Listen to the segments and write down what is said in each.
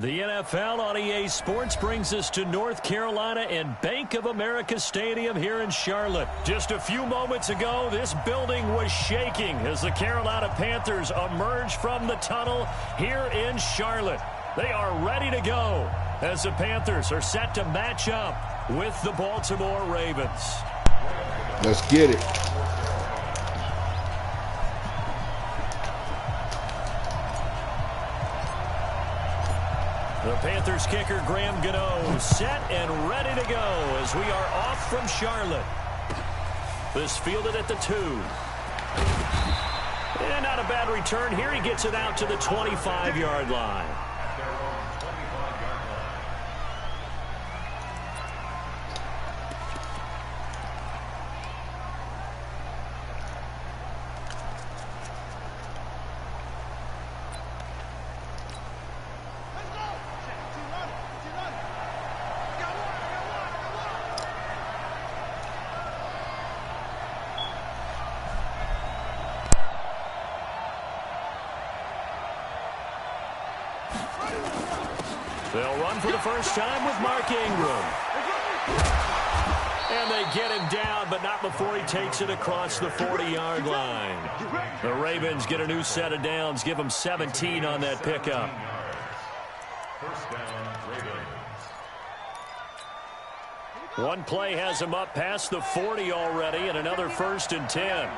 The NFL on EA Sports brings us to North Carolina and Bank of America Stadium here in Charlotte. Just a few moments ago, this building was shaking as the Carolina Panthers emerge from the tunnel here in Charlotte. They are ready to go as the Panthers are set to match up with the Baltimore Ravens. Let's get it. The Panthers kicker, Graham Gano, set and ready to go as we are off from Charlotte. This fielded at the 2. And not a bad return here. He gets it out to the 25-yard line. They'll run for the first time with Mark Ingram. And they get him down, but not before he takes it across the 40-yard line. The Ravens get a new set of downs, give them 17 on that pickup. First down, Ravens. One play has him up past the 40 already, and another 1st and 10.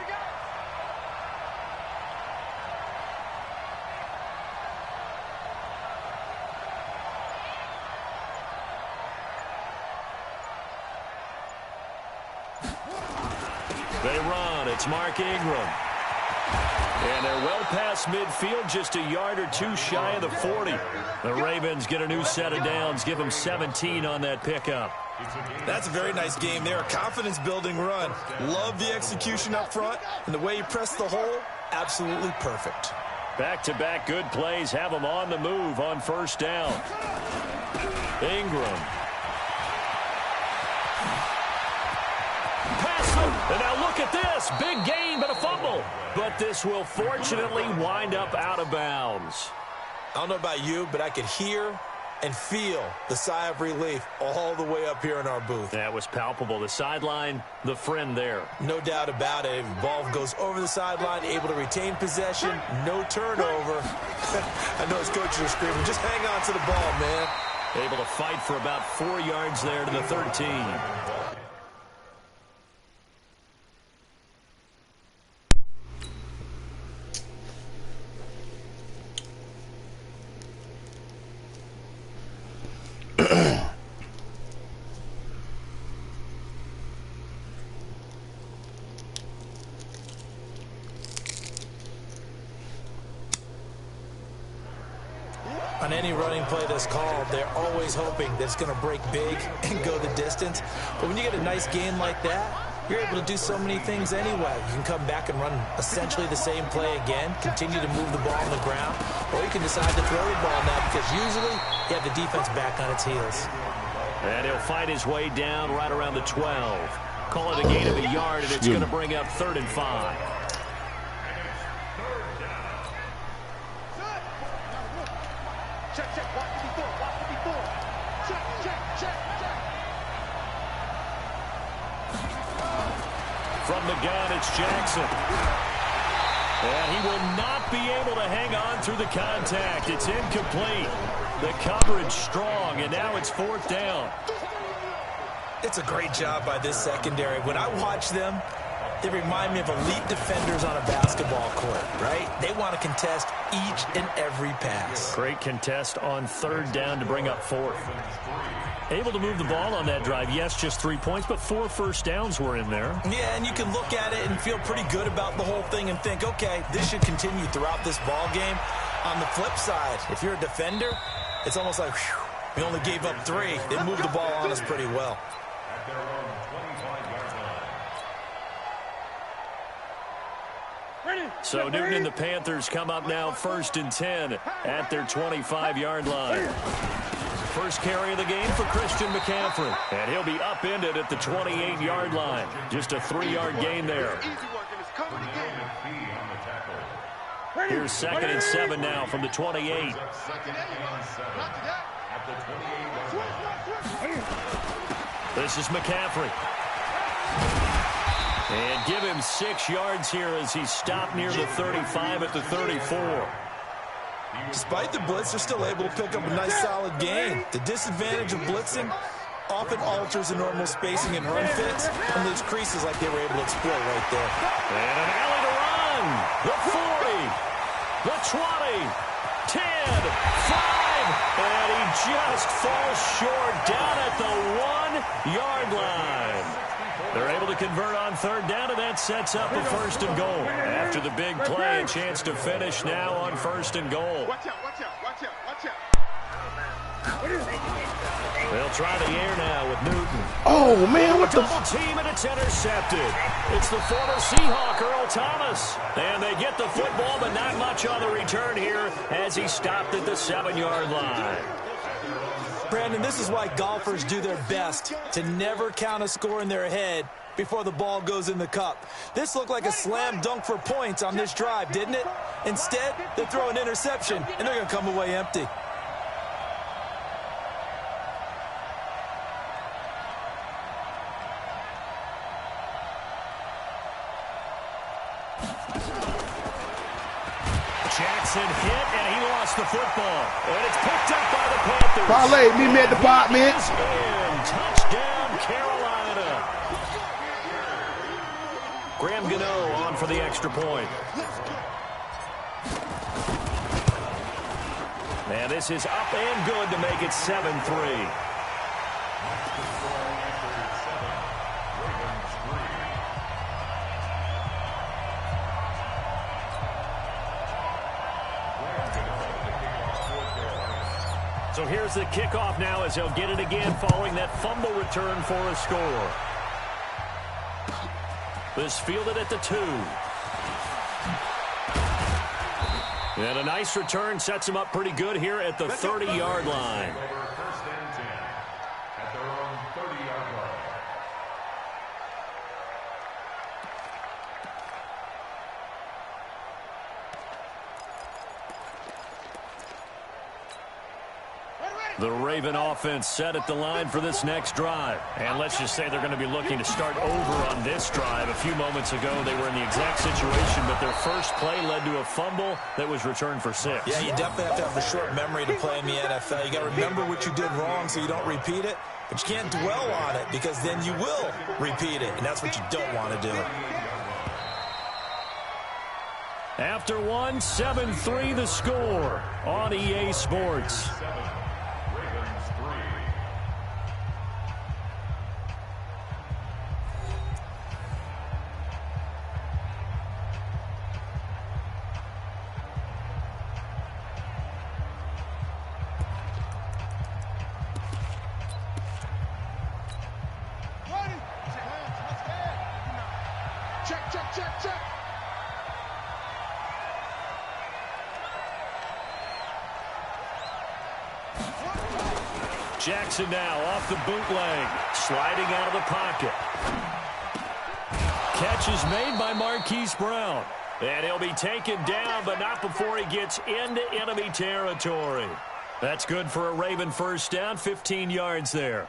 They run. It's Mark Ingram. And they're well past midfield, just a yard or two shy of the 40. The Ravens get a new set of downs, give them 17 on that pickup. That's a very nice game there. A confidence-building run. Love the execution up front, and the way he pressed the hole, absolutely perfect. Back-to-back good plays have them on the move on first down. Ingram. And now look at this. Big gain, but a fumble. But this will fortunately wind up out of bounds. I don't know about you, but I could hear and feel the sigh of relief all the way up here in our booth. That was palpable. The sideline, the friend there. No doubt about it. Ball goes over the sideline, able to retain possession, no turnover. I know his coaches are screaming, just hang on to the ball, man. Able to fight for about 4 yards there to the 13. On any running play that's called, they're always hoping that it's going to break big and go the distance. But when you get a nice game like that, you're able to do so many things anyway. You can come back and run essentially the same play again, continue to move the ball on the ground, or you can decide to throw the ball now because usually you have the defense back on its heels. And he'll fight his way down right around the 12. Call it a gain of a yard, and it's going to bring up 3rd and 5. From the gun, it's Jackson. And he will not be able to hang on through the contact. It's incomplete. The coverage strong, and now it's 4th down. It's a great job by this secondary. When I watch them, they remind me of elite defenders on a basketball court, right? They want to contest each and every pass. Great contest on 3rd down to bring up 4th. Able to move the ball on that drive. Yes, just 3 points, but 4 first downs were in there. Yeah, and you can look at it and feel pretty good about the whole thing and think, okay, this should continue throughout this ball game. On the flip side, if you're a defender, it's almost like, whew, we only gave up 3. They moved the ball on us pretty well. So Newton and the Panthers come up now 1st and 10 at their 25-yard line. First carry of the game for Christian McCaffrey. And he'll be upended at the 28-yard line. Just a 3-yard gain there. Here's 2nd and 7 now from the 28. 2nd and 7 at the 28. This is McCaffrey. And give him 6 yards here as he's stopped near the 35 at the 34. Despite the blitz, they're still able to pick up a nice solid gain. The disadvantage of blitzing often alters the normal spacing and run fits and leaves creases like they were able to exploit right there. And an alley to run. The 40, the 20, 10, 5, and he just falls short down at the 1-yard line. They're able to convert on 3rd down, and that sets up a 1st and goal. After the big play, a chance to finish now on 1st and goal. Watch out, watch out, watch out, watch out. They'll try the air now with Newton. Oh, man, what the... Double team, and it's intercepted. It's the former Seahawk, Earl Thomas. And they get the football, but not much on the return here as he stopped at the 7-yard line. Brandon, this is why golfers do their best to never count a score in their head before the ball goes in the cup. This looked like a slam dunk for points on this drive, didn't it? Instead, they throw an interception, and they're going to come away empty. Jackson hit, and he lost the football. And it's picked up by the Panthers. Parlay, meet me at the department. Touchdown, Carolina. Graham Gano on for the extra point. And this is up and good to make it 7-3. So here's the kickoff now as he'll get it again following that fumble return for a score. This fielded at the 2. And a nice return sets him up pretty good here at the 30-yard line. First and 10 at their own 30-yard line. The Raven offense set at the line for this next drive. And let's just say they're going to be looking to start over on this drive. A few moments ago, they were in the exact situation, but their first play led to a fumble that was returned for 6. Yeah, you definitely have to have a short memory to play in the NFL. You got to remember what you did wrong so you don't repeat it, but you can't dwell on it because then you will repeat it, and that's what you don't want to do. After 7-3 the score on EA Sports. Jackson now off the bootleg, sliding out of the pocket. Catch is made by Marquise Brown. And he'll be taken down, but not before he gets into enemy territory. That's good for a Raven first down, 15 yards there.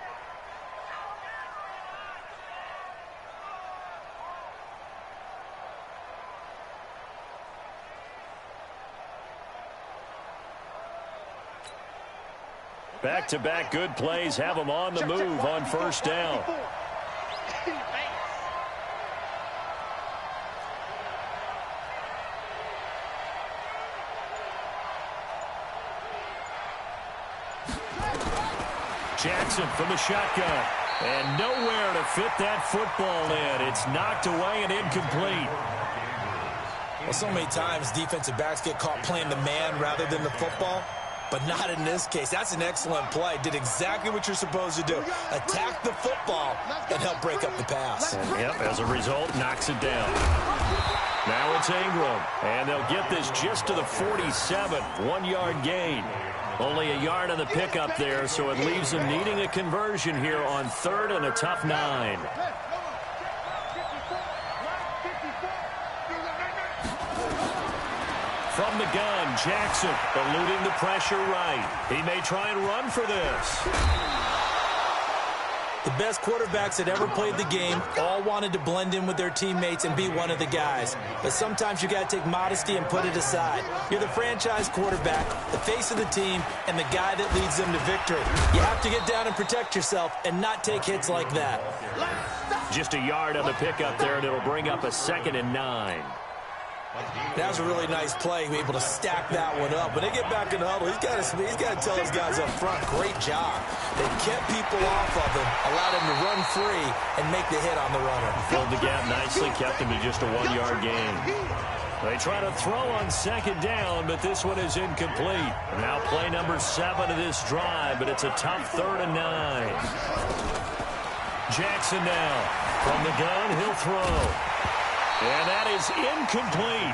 Back-to-back good plays have them on the move on first down. Jackson from the shotgun. And nowhere to fit that football in. It's knocked away and incomplete. Well, so many times defensive backs get caught playing the man rather than the football. But not in this case. That's an excellent play. Did exactly what you're supposed to do. Attack the football and help break up the pass. Yep, as a result, knocks it down. Now it's Ingram. And they'll get this just to the 47. 1-yard gain. Only a yard on the pickup there, so it leaves them needing a conversion here on 3rd and a tough 9. From the gun, Jackson eluding the pressure right. He may try and run for this. The best quarterbacks that ever played the game all wanted to blend in with their teammates and be one of the guys. But sometimes you got to take modesty and put it aside. You're the franchise quarterback, the face of the team, and the guy that leads them to victory. You have to get down and protect yourself and not take hits like that. Just a yard on the pickup there, and it'll bring up a 2nd and 9. That was a really nice play, able to stack that one up. When they get back in the huddle, he's got to tell his guys up front, great job. They kept people off of him, allowed him to run free, and make the hit on the runner. Filled the gap nicely, kept him to just a 1-yard gain. They try to throw on 2nd down, but this one is incomplete. Now play number 7 of this drive, but it's a tough 3rd and 9. Jackson now. From the gun, he'll throw. And that is incomplete.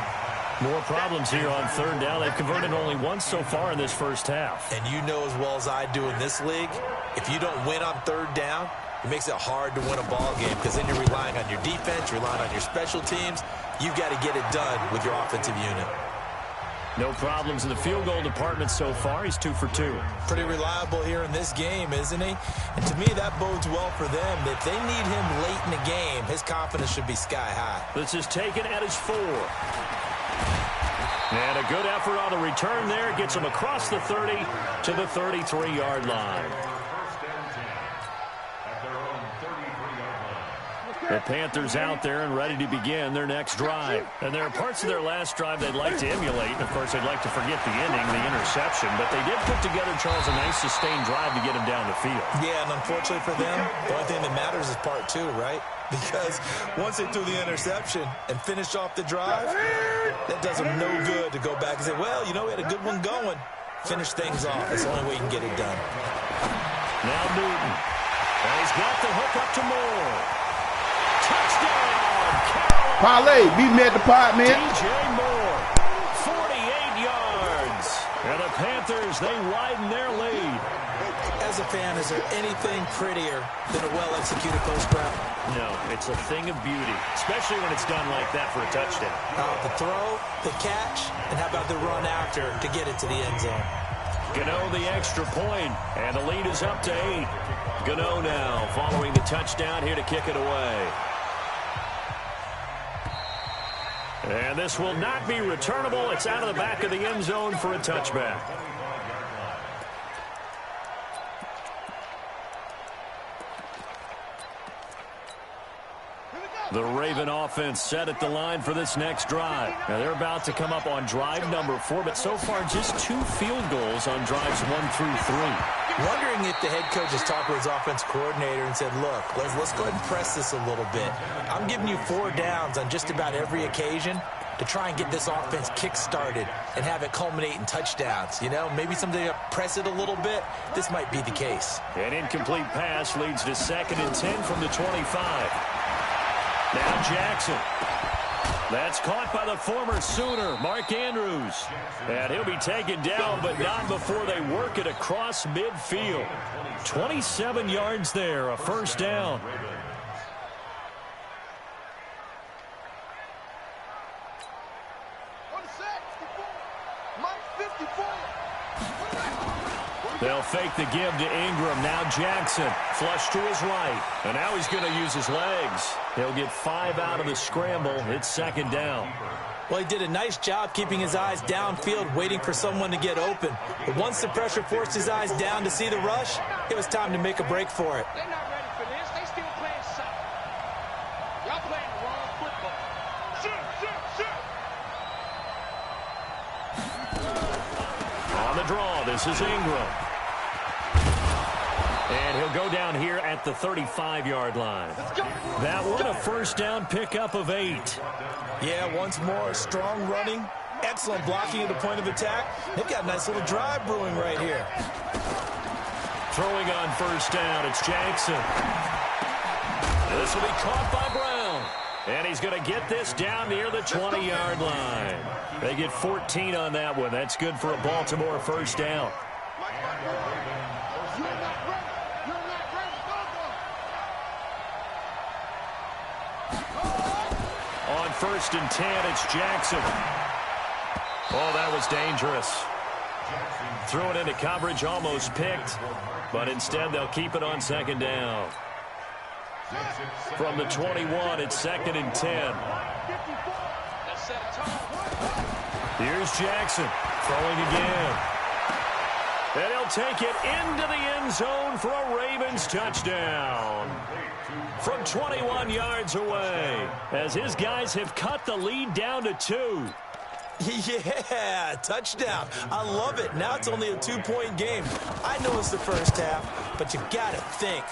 More problems here on 3rd down. They've converted only once so far in this first half. And you know as well as I do in this league, if you don't win on 3rd down, it makes it hard to win a ball game because then you're relying on your defense, relying on your special teams. You've got to get it done with your offensive unit. No problems in the field goal department so far. He's 2 for 2. Pretty reliable here in this game, isn't he? And to me, that bodes well for them. If they need him late in the game, his confidence should be sky high. This is taken at his 4. And a good effort on the return there. Gets him across the 30 to the 33-yard line. The Panthers out there and ready to begin their next drive. And there are parts of their last drive they'd like to emulate. And, of course, they'd like to forget the inning, the interception. But they did put together, Charles, a nice sustained drive to get him down the field. Yeah, and unfortunately for them, the only thing that matters is part 2, right? Because once they threw the interception and finished off the drive, that does them no good to go back and say, well, you know, we had a good one going. Finish things off. That's the only way you can get it done. Now Newton. And he's got the hook up to Moore. Touchdown, Carolina. Parlay, beat me at the pot, man. DJ Moore, 48 yards. And the Panthers, they widen their lead. As a fan, is there anything prettier than a well-executed post route? No, it's a thing of beauty, especially when it's done like that for a touchdown. The throw, the catch, and how about the run after to get it to the end zone? Gano the extra point, and the lead is up to 8. Gano now following the touchdown here to kick it away. And this will not be returnable. It's out of the back of the end zone for a touchback. The Raven offense set at the line for this next drive. Now they're about to come up on drive number 4, but so far just 2 field goals on drives 1 through 3. Wondering if the head coach has talked with his offense coordinator and said, look, let's go ahead and press this a little bit. I'm giving you 4 downs on just about every occasion to try and get this offense kick-started and have it culminate in touchdowns. You know, maybe someday to press it a little bit. This might be the case. An incomplete pass leads to 2nd and 10 from the 25. Now Jackson. That's caught by the former Sooner, Mark Andrews. And he'll be taken down, but not before they work it across midfield. 27 yards there, a first down. They'll fake the give to Ingram. Now Jackson, flush to his right. And now he's going to use his legs. He'll get 5 out of the scramble. It's 2nd down. Well, he did a nice job keeping his eyes downfield, waiting for someone to get open. But once the pressure forced his eyes down to see the rush, it was time to make a break for it. They're not ready for this. They still playing soccer. Y'all playing the wrong football. Shoot. On the draw, this is Ingram. And he'll go down here at the 35-yard line. That one a first down pickup of 8. Yeah, once more, strong running, excellent blocking at the point of attack. They've got a nice little drive brewing right here. Throwing on first down, it's Jackson. This will be caught by Brown. And he's going to get this down near the 20-yard line. They get 14 on that one. That's good for a Baltimore first down. On 1st and 10, it's Jackson. Oh, that was dangerous. Threw it into coverage, almost picked, but instead they'll keep it on second down. From the 21, it's 2nd and 10. Here's Jackson throwing again. And he'll take it into the end zone for a Ravens touchdown. From 21 yards away, as his guys have cut the lead down to 2. Yeah, touchdown. I love it. Now it's only a 2-point game. I know it's the first half, but you got to think.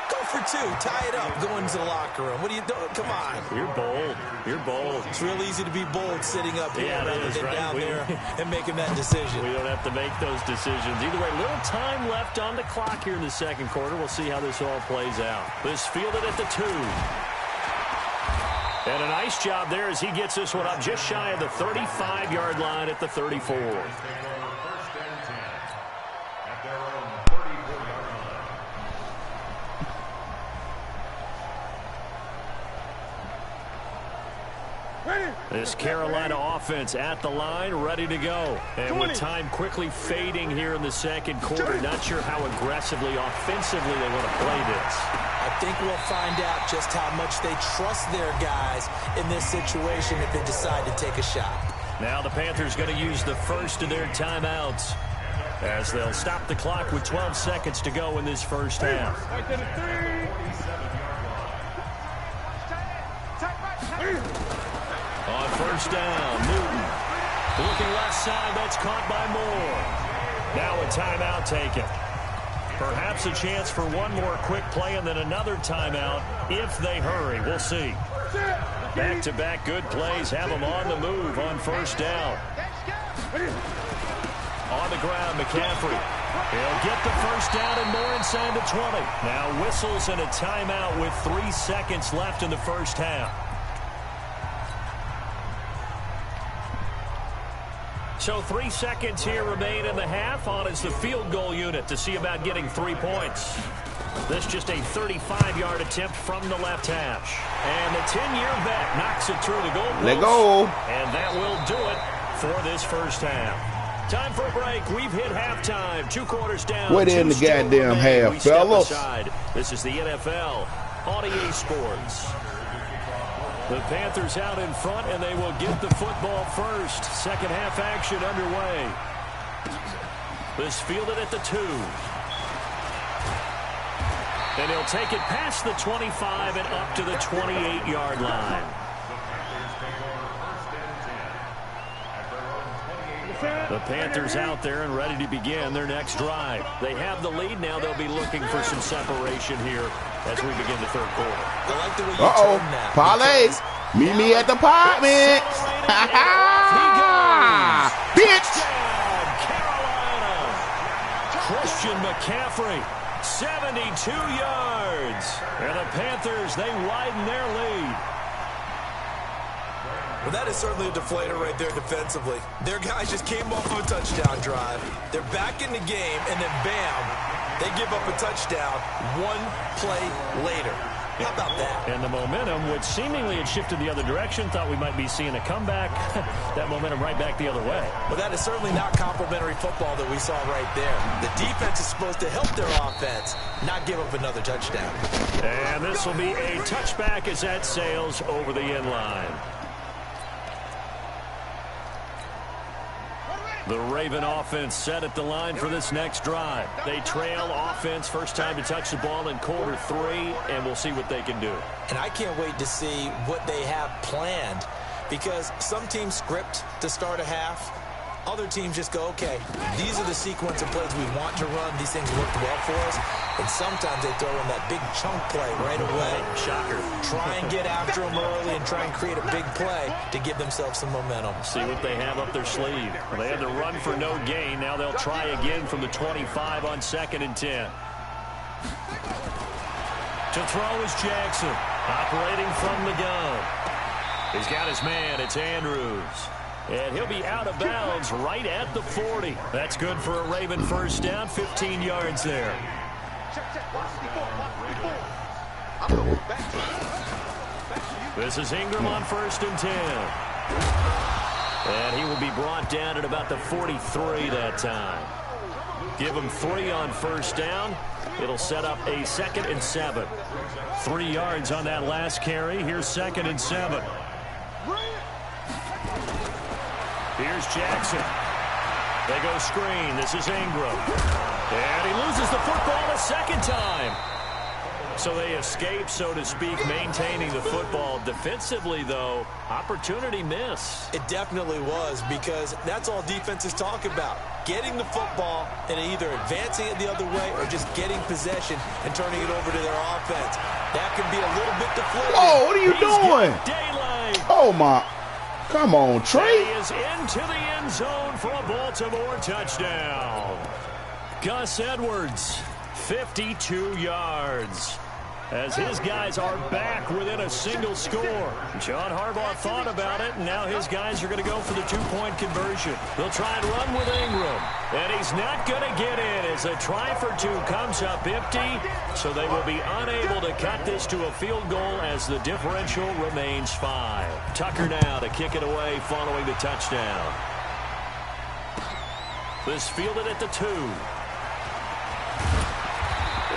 Go for 2. Tie it up. Go into the locker room. What are you doing? Come on. You're bold. You're bold. It's real easy to be bold sitting up here rather than right. down there and making that decision. We don't have to make those decisions. Either way, little time left on the clock here in the second quarter. We'll see how this all plays out. This fielded at the 2. And a nice job there as he gets this one up just shy of the 35-yard line at the 34. This Carolina offense at the line, ready to go. And with time quickly fading here in the second quarter, not sure how aggressively, offensively they want to play this. I think we'll find out just how much they trust their guys in this situation if they decide to take a shot. Now the Panthers going to use the first of their timeouts as they'll stop the clock with 12 seconds to go in this first half. On first down, Newton. Looking left side, that's caught by Moore. Now a timeout taken. Perhaps a chance for one more quick play and then another timeout if they hurry. We'll see. Back-to-back good plays have them on the move on first down. On the ground, McCaffrey. He'll get the first down and more inside the 20. Now whistles and a timeout with 3 seconds left in the first half. So 3 seconds here remain in the half. On is the field goal unit to see about getting 3 points. This just a 35-yard attempt from the left hash. And the 10-year vet knocks it through the goal post. Let go. And that will do it for this first half. Time for a break. We've hit halftime. 2 quarters down. What in the goddamn half, we step fellas? aside. This is the NFL on EA Sports. The Panthers out in front, and they will get the football first. Second half action underway. This fielded at the 2. And he'll take it past the 25 and up to the 28-yard line. The Panthers out there and ready to begin their next drive. They have the lead now. They'll be looking for some separation here as we begin the third quarter. I like the way you term that. Parlay. Meet me at the apartment. Bitch. Carolina. Christian McCaffrey, 72 yards. And the Panthers, they widen their lead. Well, that is certainly a deflator right there defensively. Their guys just came off of a touchdown drive. They're back in the game, and then bam, they give up a touchdown 1 play later. How about that? And the momentum, which seemingly had shifted the other direction, thought we might be seeing a comeback. That momentum right back the other way. Well, that is certainly not complimentary football that we saw right there. The defense is supposed to help their offense, not give up another touchdown. And this will be a touchback as that sails over the end line. The Raven offense set at the line for this next drive. They trail offense, first time to touch the ball in quarter 3, and we'll see what they can do. And I can't wait to see what they have planned, because some teams script to start a half. Other teams just go, okay, these are the sequence of plays we want to run. These things worked well for us. And sometimes they throw in that big chunk play right away. Shocker. Try and get after them early and try and create a big play to give themselves some momentum. See what they have up their sleeve. Well, they had to run for no gain. Now they'll try again from the 25 on 2nd and 10. To throw is Jackson, operating from the gun. He's got his man. It's Andrews. And he'll be out of bounds right at the 40. That's good for a Raven first down, 15 yards there. This is Ingram on 1st and 10. And he will be brought down at about the 43 that time. Give him 3 on first down. It'll set up a 2nd and 7. 3 yards on that last carry. Here's 2nd and 7. Here's Jackson. They go screen. This is Ingram. And he loses the football a second time. So they escape, so to speak, maintaining the football. Defensively, though, opportunity miss. It definitely was, because that's all defenses talk about. Getting the football and either advancing it the other way or just getting possession and turning it over to their offense. That can be a little bit deflating. Whoa, what are you doing? Daylight. Oh, my. Come on, Trey. He is into the end zone for a Baltimore touchdown. Gus Edwards, 52 yards. As his guys are back within a single score. John Harbaugh thought about it, and now his guys are going to go for the 2-point conversion. They'll try and run with Ingram. And he's not going to get in as a try for 2 comes up empty. So they will be unable to cut this to a field goal as the differential remains 5. Tucker now to kick it away following the touchdown. This fielded at the 2.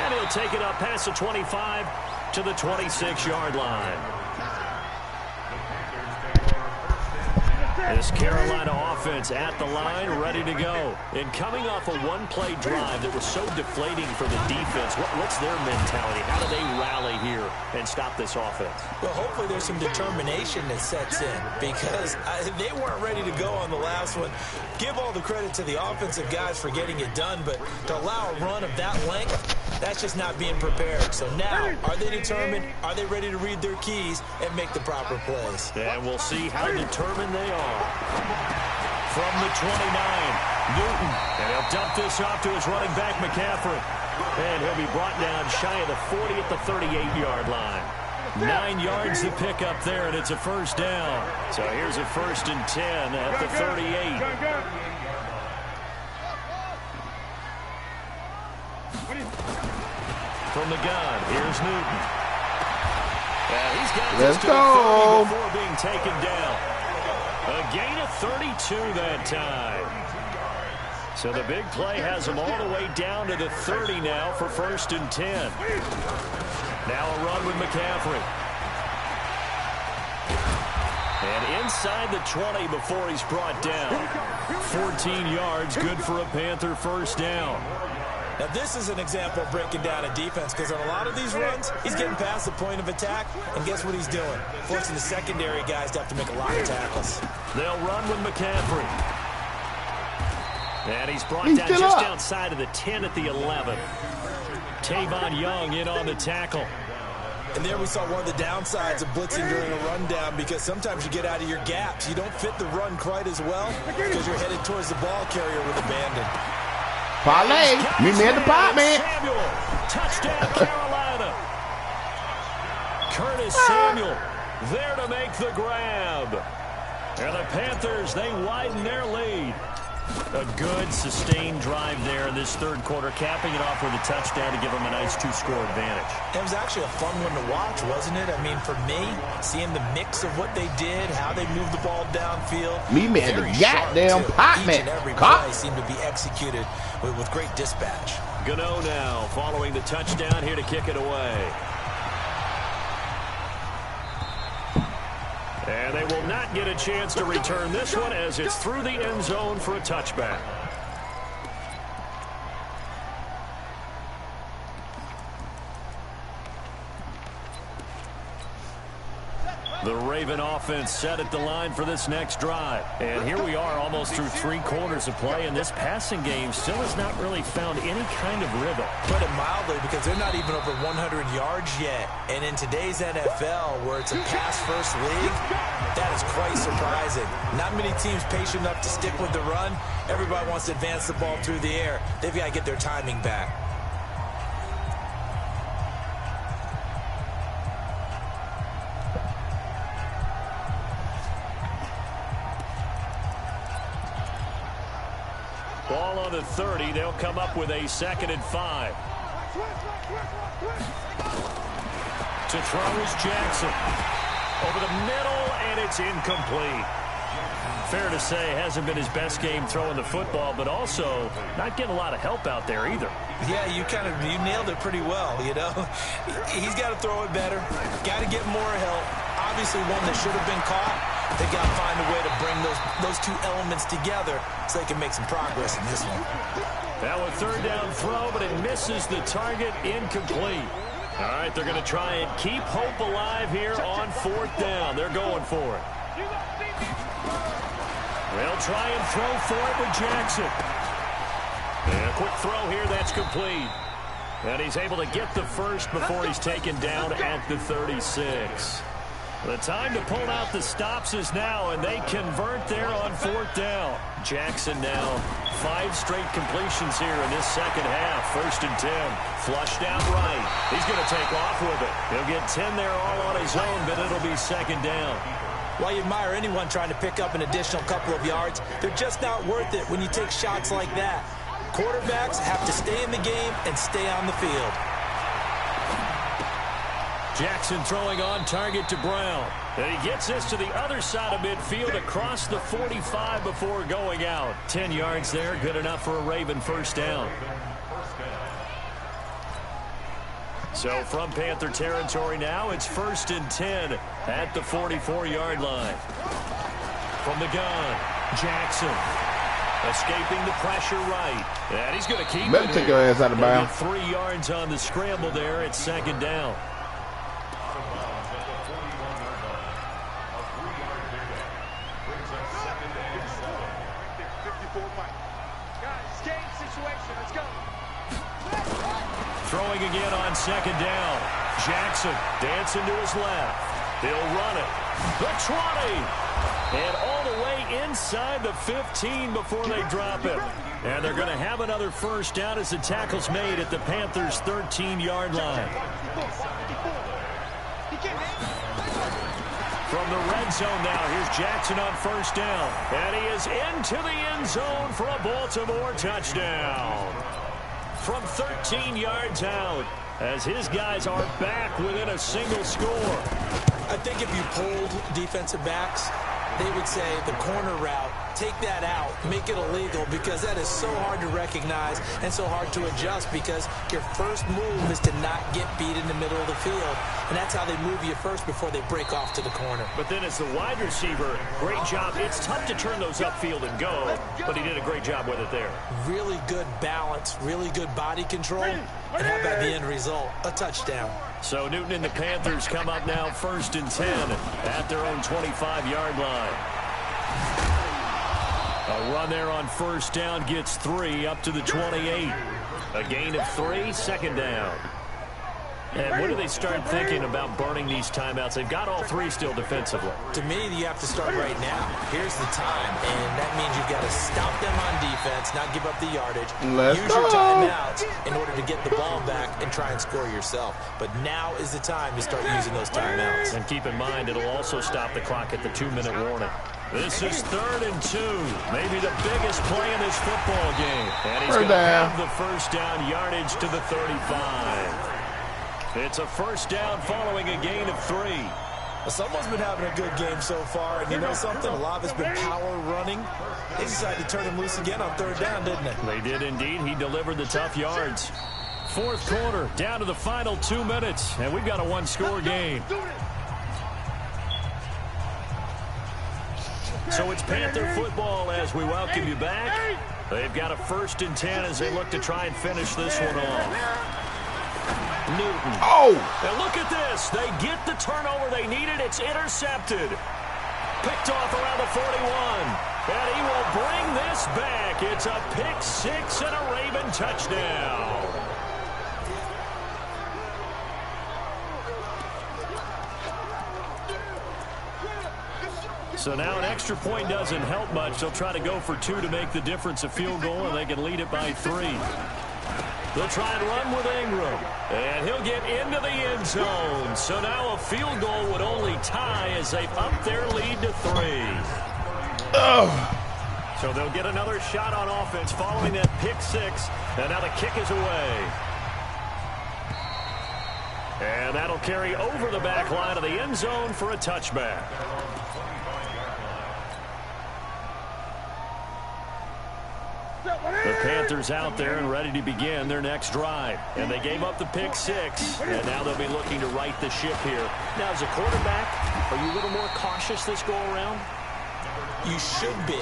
And he'll take it up past the 25 to the 26-yard line. This Carolina offense at the line, ready to go. And coming off a one-play drive that was so deflating for the defense, what's their mentality? How do they rally here and stop this offense? Well, hopefully there's some determination that sets in, because they weren't ready to go on the last one. Give all the credit to the offensive guys for getting it done, but to allow a run of that length, that's just not being prepared. So now, are they determined? Are they ready to read their keys and make the proper plays? And we'll see how determined they are. From the 29, Newton. And he'll dump this off to his running back, McCaffrey. And he'll be brought down shy of the 40 at the 38-yard line. 9 yards to pick up there, and it's a first down. So here's a 1st and 10 at the 38. From the gun, here's Newton. And he's got this to the 30 before being taken down. A gain of 32 that time. So the big play has him all the way down to the 30 now for 1st and 10. Now a run with McCaffrey. And inside the 20 before he's brought down. 14 yards, good for a Panther first down. Now, this is an example of breaking down a defense, because on a lot of these runs, he's getting past the point of attack, and guess what he's doing? Forcing the secondary guys to have to make a lot of tackles. They'll run with McCaffrey. And he's brought down just outside of the 10 at the 11. Tavon Young in on the tackle. And there we saw one of the downsides of blitzing during a rundown, because sometimes you get out of your gaps. You don't fit the run quite as well because you're headed towards the ball carrier with abandon. Parlay. Meet me at the pot, man. Samuel. Touchdown, Carolina. Curtis Samuel there to make the grab. And the Panthers, they widen their lead. A good, sustained drive there in this third quarter, capping it off with a touchdown to give them a nice 2-score advantage. It was actually a fun one to watch, wasn't it? I mean, for me, seeing the mix of what they did, how they moved the ball downfield. Meet me at the goddamn pot, man. Each and every play seemed to be executed with great dispatch. Gano now following the touchdown here to kick it away. And they will not get a chance to return this one as it's through the end zone for a touchback. The Raven offense set at the line for this next drive. And here we are almost through 3 quarters of play, and this passing game still has not really found any kind of rhythm. Put it mildly, because they're not even over 100 yards yet. And in today's NFL, where it's a pass-first league, that is quite surprising. Not many teams patient enough to stick with the run. Everybody wants to advance the ball through the air. They've got to get their timing back. Ball on the 30. They'll come up with a 2nd and 5. To throw is Jackson. Over the middle, and it's incomplete. Fair to say, hasn't been his best game throwing the football, but also not getting a lot of help out there either. Yeah, you nailed it pretty well, you know. He's got to throw it better, got to get more help. Obviously one that should have been caught. They got to find a way to bring those two elements together so they can make some progress in this one. Now a third down throw, but it misses the target, incomplete. All right, they're going to try and keep hope alive here on fourth down. They're going for it. They'll try and throw for it with Jackson. And a quick throw here, that's complete. And he's able to get the first before he's taken down at the 36. The time to pull out the stops is now, and they convert there on fourth down. Jackson now 5 straight completions here in this second half. 1st and 10. Flushed out right. He's going to take off with it. He'll get 10 there all on his own, but it'll be 2nd down. Well, you admire anyone trying to pick up an additional couple of yards. They're just not worth it when you take shots like that. Quarterbacks have to stay in the game and stay on the field. Jackson throwing on target to Brown. And he gets this to the other side of midfield across the 45 before going out. 10 yards there, good enough for a Raven first down. So from Panther territory now, it's 1st and 10 at the 44-yard line. From the gun, Jackson escaping the pressure right. And he's going to keep Better it. take your ass out of bounds. 3 yards on the scramble there. It's 2nd down. Throwing again on 2nd down. Jackson dancing to his left. He'll run it. The 20. And all the way inside the 15 before they drop him. And they're going to have another first down as the tackle's made at the Panthers' 13-yard line. From the red zone now, here's Jackson on 1st down. And he is into the end zone for a Baltimore touchdown. From 13 yards out, as his guys are back within a single score. I think if you polled defensive backs, they would say the corner route, take that out, make it illegal, because that is so hard to recognize and so hard to adjust, because your first move is to not get beat in the middle of the field. And that's how they move you first before they break off to the corner. But then as the wide receiver, great job. It's tough to turn those upfield and go, but he did a great job with it there. Really good balance, really good body control, and how about the end result? A touchdown. So Newton and the Panthers come up now 1st and 10 at their own 25-yard line. A run there on 1st down gets 3 up to the 28. A gain of 3, 2nd down. And when do they start thinking about burning these timeouts? They've got all 3 still defensively. To me, you have to start right now. Here's the time, and that means you've got to stop them on defense, not give up the yardage. Use your timeouts in order to get the ball back and try and score yourself. But now is the time to start using those timeouts. And keep in mind, it'll also stop the clock at the 2-minute warning. This is 3rd and 2. Maybe the biggest play in this football game. And he's going to have the first down yardage to the 35. It's a first down following a gain of 3. Well, someone's been having a good game so far, and you know something? A lot of it's been power running. They decided to turn him loose again on 3rd down, didn't they? They did indeed. He delivered the tough yards. 4th quarter, down to the final 2 minutes, and we've got a 1-score game. So it's Panther football as we welcome you back. They've got a 1st and 10 as they look to try and finish this one off. Newton. Oh! And look at this. They get the turnover they needed. It's intercepted. Picked off around the 41. And he will bring this back. It's a pick 6 and a Raven touchdown. So now an extra point doesn't help much. They'll try to go for 2 to make the difference a field goal, and they can lead it by 3. They'll try and run with Ingram, and he'll get into the end zone. So now a field goal would only tie as they've upped their lead to 3. Oh. So they'll get another shot on offense following that pick 6, and now the kick is away. And that'll carry over the back line of the end zone for a touchback. Panthers out there and ready to begin their next drive. And they gave up the pick 6, and now they'll be looking to right the ship here. Now, as a quarterback, are you a little more cautious this go-around? You should be,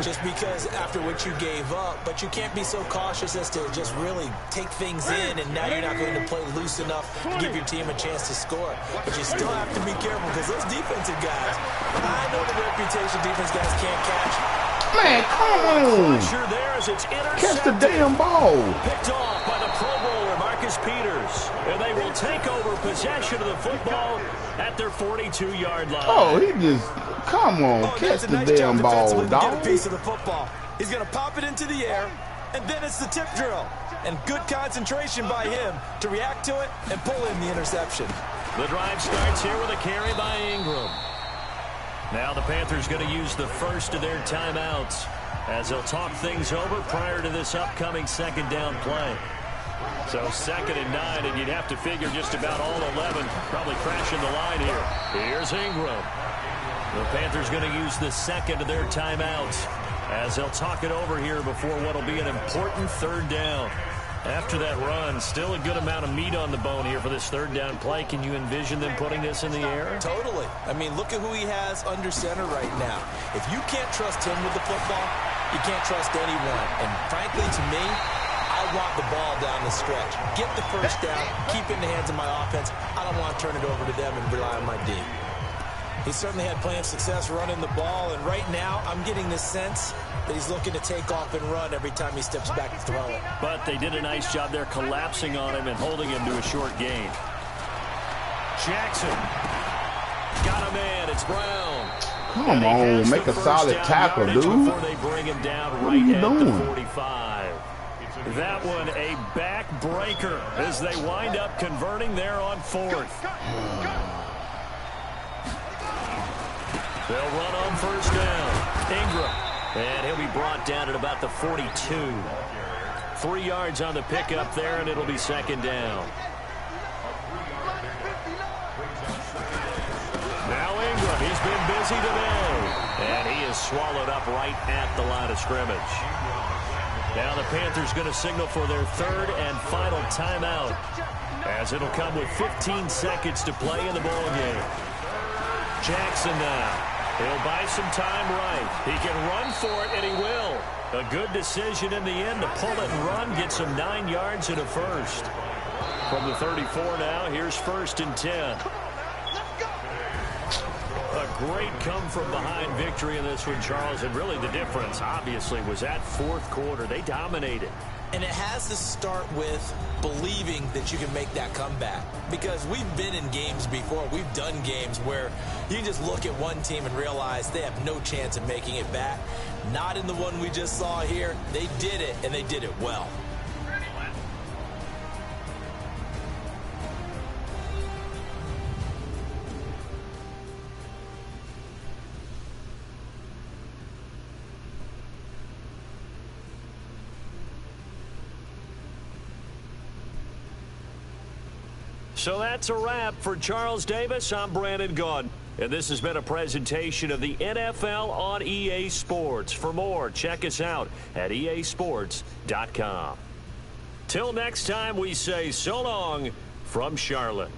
just because after what you gave up, but you can't be so cautious as to just really take things in, and now you're not going to play loose enough to give your team a chance to score. But you still have to be careful because those defensive guys, I know the reputation defense guys can't catch. Man, come on. Pressure there as it's intercepted. Catch the damn ball. Picked off by the Pro Bowler, Marcus Peters. And they will take over possession of the football at their 42-yard line. Oh, he just, come on, catch the damn ball, dog. Get a piece of the football. He's going to pop it into the air, and then it's the tip drill. And good concentration by him to react to it and pull in the interception. The drive starts here with a carry by Ingram. Now the Panthers going to use the first of their timeouts as they'll talk things over prior to this upcoming second down play. So 2nd and 9, and you'd have to figure just about all 11 probably crashing the line here. Here's Ingram. The Panthers going to use the second of their timeouts as they'll talk it over here before what will be an important third down. After that run, still a good amount of meat on the bone here for this third down play. Can you envision them putting this in the air? Totally. I mean, look at who he has under center right now. If you can't trust him with the football, you can't trust anyone. And frankly, to me, I want the ball down the stretch. Get the first down, keep it in the hands of my offense. I don't want to turn it over to them and rely on my D. He certainly had plenty of success running the ball, and right now I'm getting the sense that he's looking to take off and run every time he steps back to throw it. But they did a nice job there collapsing on him and holding him to a short gain. Jackson got a man. It's Brown. Come on, make a solid tackle, dude. Before they bring him down right at the 45. That one a backbreaker as they wind up converting there on 4th. They'll run on first down. Ingram. And he'll be brought down at about the 42. 3 yards on the pickup there, and it'll be 2nd down. Now Ingram, he's been busy today. And he is swallowed up right at the line of scrimmage. Now the Panthers going to signal for their third and final timeout, as it'll come with 15 seconds to play in the ballgame. Jackson now. He'll buy some time right. He can run for it, and he will. A good decision in the end to pull it and run, get some 9 yards and a first. From the 34 now, here's 1st and 10. A great come-from-behind victory in this one, Charles, and really the difference, obviously, was that 4th quarter. They dominated. And it has to start with believing that you can make that comeback. Because we've been in games before. We've done games where you just look at one team and realize they have no chance of making it back. Not in the one we just saw here. They did it, and they did it well. So that's a wrap for Charles Davis. I'm Brandon Gaudin, and this has been a presentation of the NFL on EA Sports. For more, check us out at easports.com. Till next time, we say so long from Charlotte.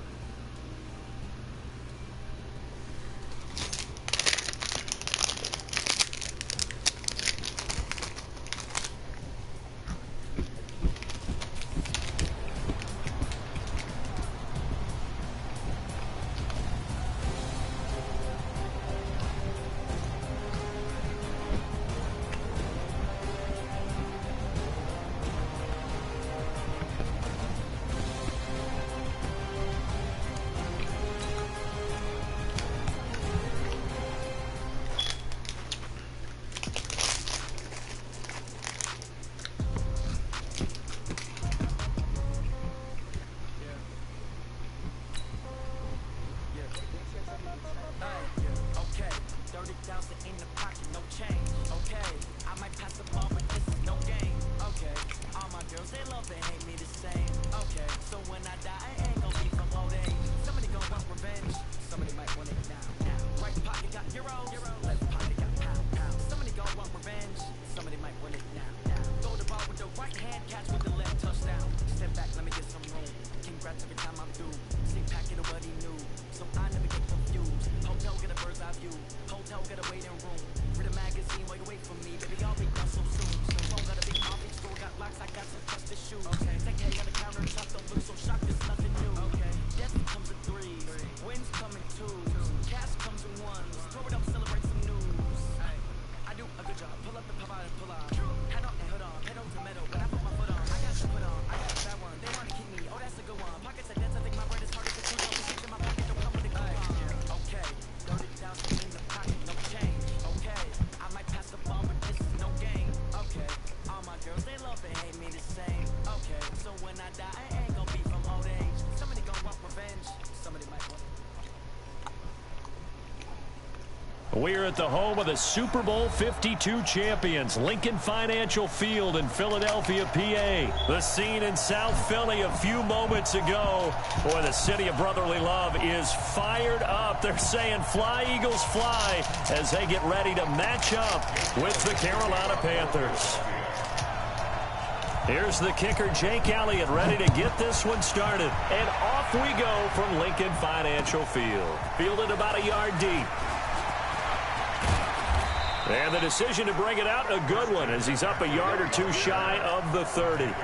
We're at the home of the Super Bowl 52 champions, Lincoln Financial Field in Philadelphia, PA. The scene in South Philly a few moments ago. Boy, the city of brotherly love is fired up. They're saying, "Fly, Eagles, fly," as they get ready to match up with the Carolina Panthers. Here's the kicker, Jake Elliott, ready to get this one started. And off we go from Lincoln Financial Field. Fielded about a yard deep. And the decision to bring it out, a good one, as he's up a yard or two shy of the 30.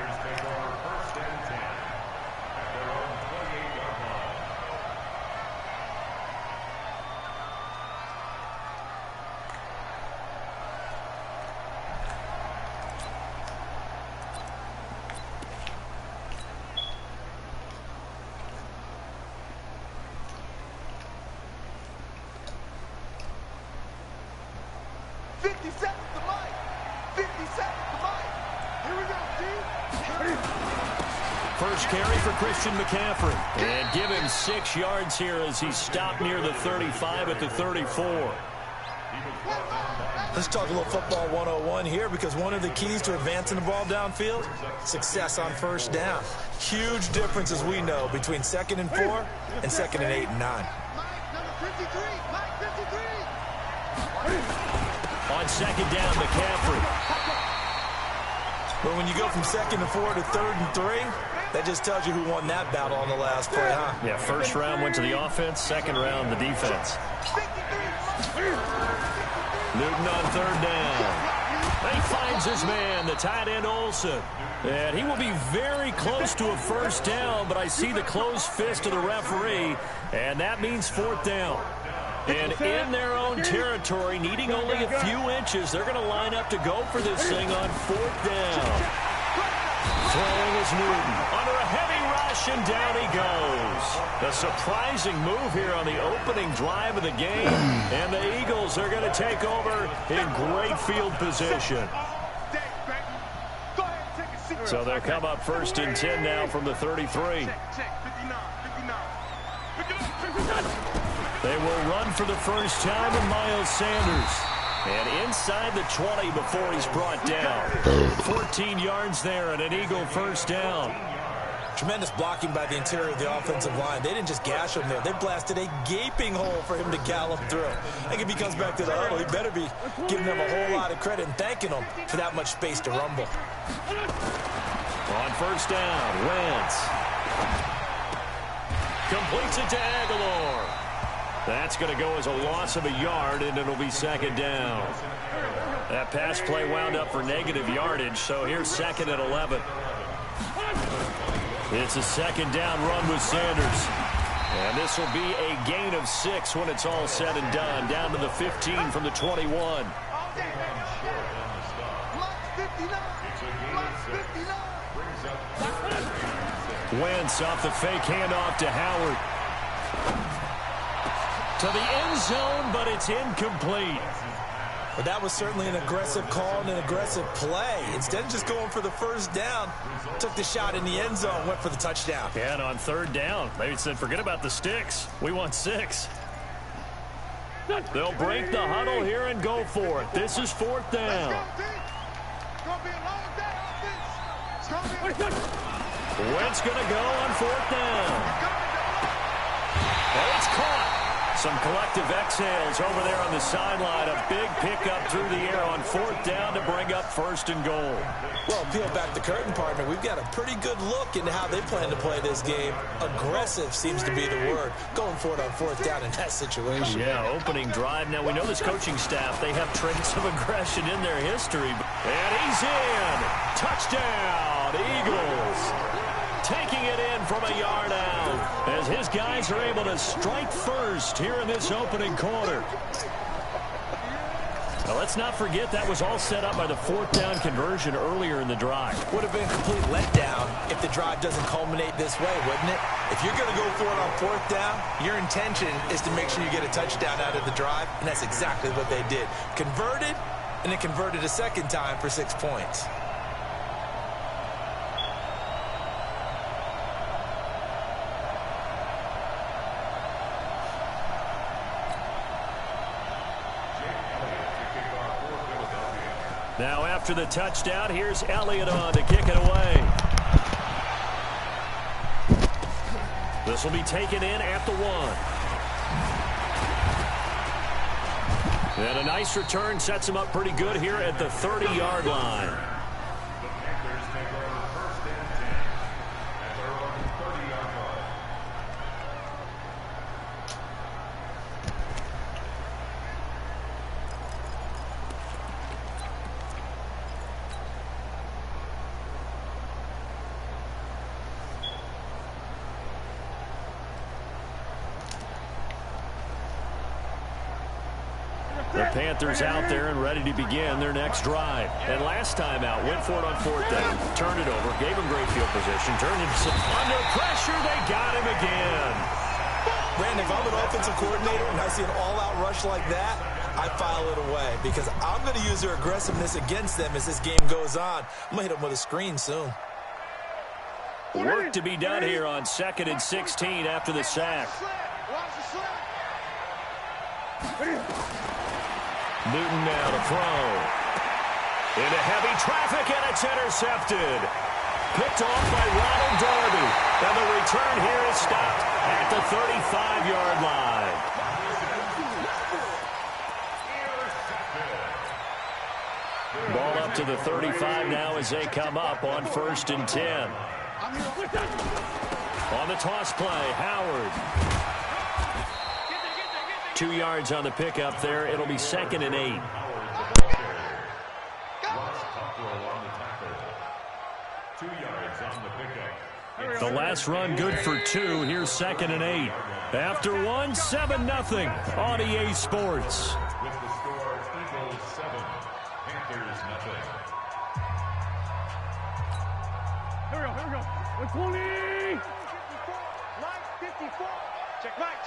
First carry for Christian McCaffrey. And give him 6 yards here as he's stopped near the 35 at the 34. Let's talk a little football 101 here, because one of the keys to advancing the ball downfield, success on first down. Huge difference, as we know, between 2nd and 4 and 2nd and 8 and 9. On 2nd down, McCaffrey. But when you go from 2nd and 4 to 3rd and 3, that just tells you who won that battle on the last play, huh? Yeah, first round went to the offense, second round the defense. Newton on 3rd down. He finds his man, the tight end Olsen. And he will be very close to a first down, but I see the closed fist of the referee, and that means 4th down. And in their own territory, needing only a few inches, they're going to line up to go for this thing on 4th down. Throwing is Newton. Under a heavy rush, and down he goes. A surprising move here on the opening drive of the game. And the Eagles are going to take over in great field position. So they'll come up 1st and 10 now from the 33. They will run for the first time in Miles Sanders. And inside the 20 before he's brought down. 14 yards there and an Eagle first down. Tremendous blocking by the interior of the offensive line. They didn't just gash him there. They blasted a gaping hole for him to gallop through. I think if he comes back to the huddle, he better be giving them a whole lot of credit and thanking them for that much space to rumble. On first down, Wentz completes it to Aguilar. That's going to go as a loss of a yard, and it'll be 2nd down. That pass play wound up for negative yardage, so here's 2nd and 11. It's a 2nd down run with Sanders. And this will be a gain of 6 when it's all said and done, down to the 15 from the 21. Wentz off the fake handoff to Howard. To the end zone, but it's incomplete. But that was certainly an aggressive call and an aggressive play. Instead of just going for the first down, took the shot in the end zone, went for the touchdown. Yeah, and on 3rd down, they said, forget about the sticks. We want 6. They'll break the huddle here and go for it. This is 4th down. Wentz going to go on 4th down. And it's caught. Some collective exhales over there on the sideline. A big pickup through the air on 4th down to bring up 1st and goal. Well, peel back the curtain, partner. We've got a pretty good look into how they plan to play this game. Aggressive seems to be the word. Going for it on 4th down in that situation. Yeah, opening drive. Now, we know this coaching staff, they have traits of aggression in their history. And he's in. Touchdown, Eagles. Taking it in from a yard out as his guys are able to strike first here in this opening quarter. Now, let's not forget that was all set up by the 4th down conversion earlier in the drive. Would have been a complete letdown if the drive doesn't culminate this way, wouldn't it? If you're going to go for it on 4th down, your intention is to make sure you get a touchdown out of the drive, and that's exactly what they did. Converted, and then converted a second time for 6 points. Now after the touchdown, here's Elliott on to kick it away. This will be taken in at the 1. And a nice return sets him up pretty good here at the 30-yard line. The Panthers take over 1st and 10 at their own 30-yard line. The Panthers out there and ready to begin their next drive. And last time out, went for it on 4th down, turned it over, gave him great field position, turned into some under pressure. They got him again. Brandon, if I'm an offensive coordinator and I see an all-out rush like that, I file it away because I'm going to use their aggressiveness against them as this game goes on. I'm going to hit them with a screen soon. Work to be done here on 2nd and 16 after the sack. Newton now to throw. Into heavy traffic, and it's intercepted. Picked off by Ronald Darby. And the return here is stopped at the 35-yard line. Ball up to the 35 now as they come up on 1st and 10. On the toss play, Howard. 2 yards on the pickup there. It'll be 2nd and 8. The last run good for 2. Here's 2nd and 8. After 1, 7-0 on EA Sports. With the score, Eagles 7, Panthers 0. Here we go. 120. Line 54. Check back.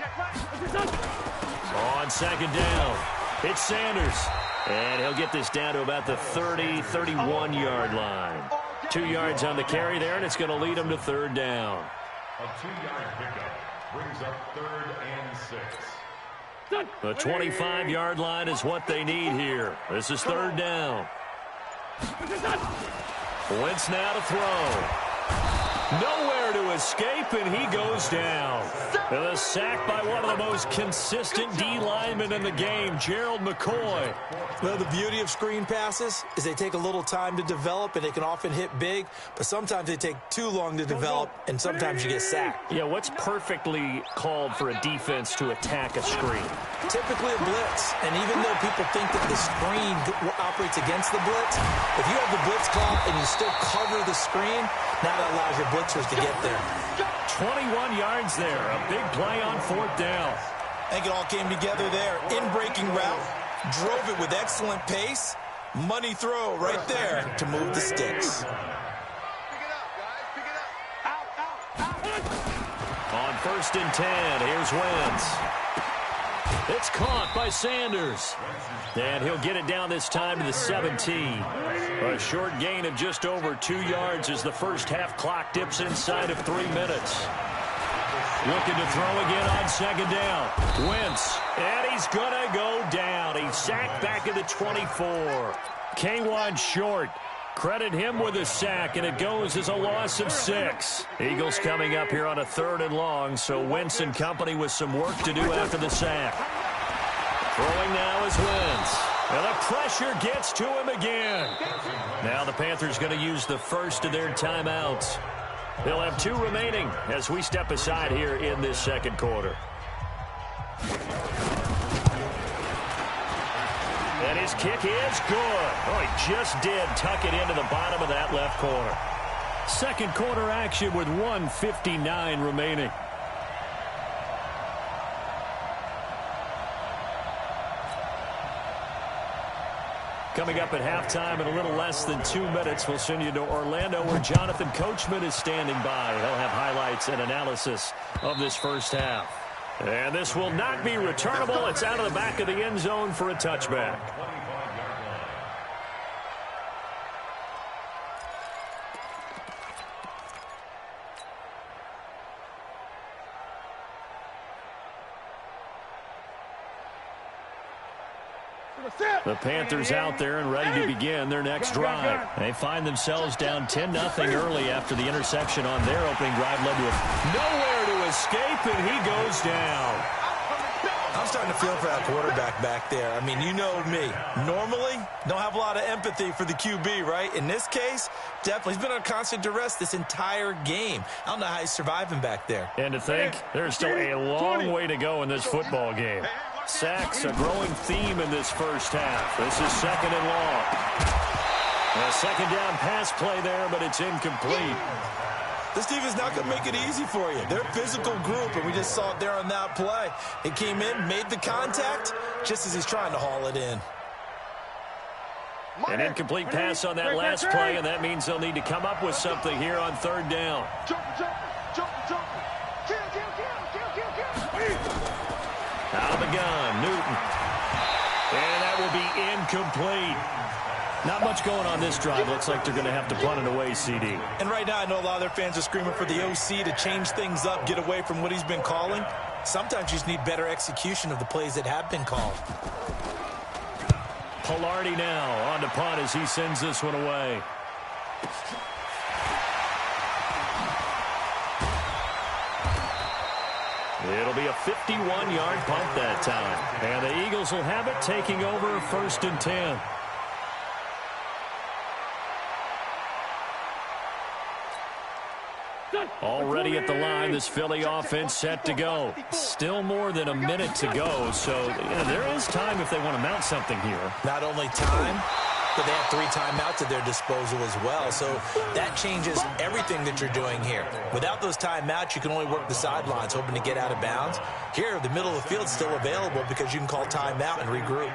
On 2nd down, it's Sanders. And he'll get this down to about the 30, 31-yard line. 2 yards on the carry there, and it's going to lead him to 3rd down. A 2-yard pickup brings up 3rd and 6. The 25-yard line is what they need here. This is 3rd down. Wentz now to throw. Nowhere to escape, and he goes down. And a sack by one of the most consistent D linemen in the game, Gerald McCoy. Well, the beauty of screen passes is they take a little time to develop, and they can often hit big, but sometimes they take too long to develop, and sometimes you get sacked. Yeah, what's perfectly called for a defense to attack a screen? Typically a blitz, and even though people think that the screen operates against the blitz, if you have the blitz call and you still cover the screen, now that allows your blitzers to get there. 21 yards there, a big play on 4th down. I think it all came together there. In-breaking route, drove it with excellent pace. Money throw right there to move the sticks. Pick it up, guys. Pick it up. Out. On 1st and 10, here's Wentz. It's caught by Sanders. And he'll get it down this time to the 17. A short gain of just over 2 yards as the first half clock dips inside of 3 minutes. Looking to throw again on 2nd down. Wentz, and he's going to go down. He's sacked back at the 24. K1 short. Credit him with a sack, and it goes as a loss of 6. Eagles coming up here on a 3rd and long, so Wentz and company with some work to do after the sack. Throwing now is Wentz. And the pressure gets to him again. Now the Panthers going to use the first of their timeouts. They'll have 2 remaining as we step aside here in this 2nd quarter. And his kick is good. Oh, he just did tuck it into the bottom of that left corner. 2nd quarter action with 1:59 remaining. Coming up at halftime in a little less than 2 minutes, we'll send you to Orlando where Jonathan Coachman is standing by. He'll have highlights and analysis of this first half. And this will not be returnable. It's out of the back of the end zone for a touchback. The Panthers out there and ready to begin their next drive. They find themselves down 10-0 early after the interception on their opening drive led to nowhere to escape, and he goes down. I'm starting to feel for that quarterback back there. I mean, you know me. Normally, don't have a lot of empathy for the QB, right? In this case, definitely. He's been on constant duress this entire game. I don't know how he's surviving back there. And to think, there's still a long way to go in this football game. Sacks, a growing theme in this first half. This is second and long. A second down pass play there, but it's incomplete. This defense is not going to make it easy for you. They're a physical group, and we just saw it there on that play. It came in, made the contact, just as he's trying to haul it in. An incomplete pass on that last play, and that means they'll need to come up with something here on third down. Out of the gun, Newton. And that will be incomplete. Not much going on this drive. Looks like they're going to have to punt it away, CD. And right now, I know a lot of their fans are screaming for the OC to change things up, get away from what he's been calling. Sometimes you just need better execution of the plays that have been called. Pilardi now on to punt as he sends this one away. It'll be a 51-yard punt that time. And the Eagles will have it, taking over first and 10. Already at the line, this Philly offense set to go. Still more than a minute to go, so there is time if they want to mount something here. Not only time, but they have 3 timeouts at their disposal as well, so that changes everything that you're doing here. Without those timeouts, you can only work the sidelines, hoping to get out of bounds. Here, the middle of the field is still available because you can call timeout and regroup.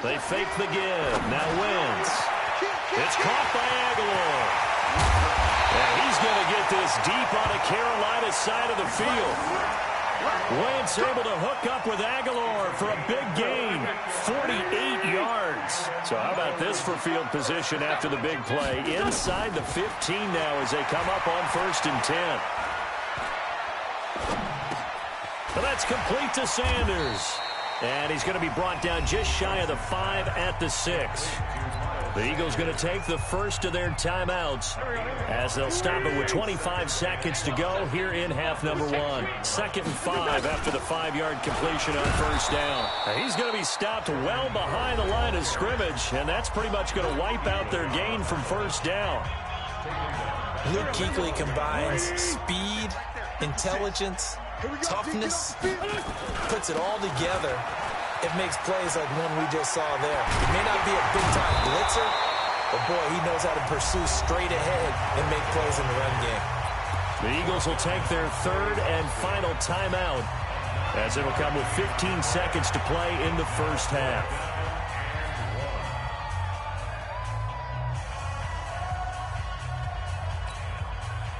They fake the give. Now Wentz. It's caught by Aguilar. And he's going to get this deep on the Carolina side of the field. Wentz able to hook up with Aguilar for a big gain. 48 yards. So how about this for field position after the big play? Inside the 15 now as they come up on first and 10. But that's complete to Sanders. And he's going to be brought down just shy of the 5 at the 6. The Eagles going to take the first of their timeouts as they'll stop it with 25 seconds to go here in half number 1. Second and 5 after the 5-yard completion on first down. Now he's going to be stopped well behind the line of scrimmage, and that's pretty much going to wipe out their gain from first down. Luke Kuechly combines speed, intelligence, toughness, puts it all together. It makes plays like one we just saw there. He may not be a big-time blitzer, but boy, he knows how to pursue straight ahead and make plays in the run game. The Eagles will take their third and final timeout as it'll come with 15 seconds to play in the first half.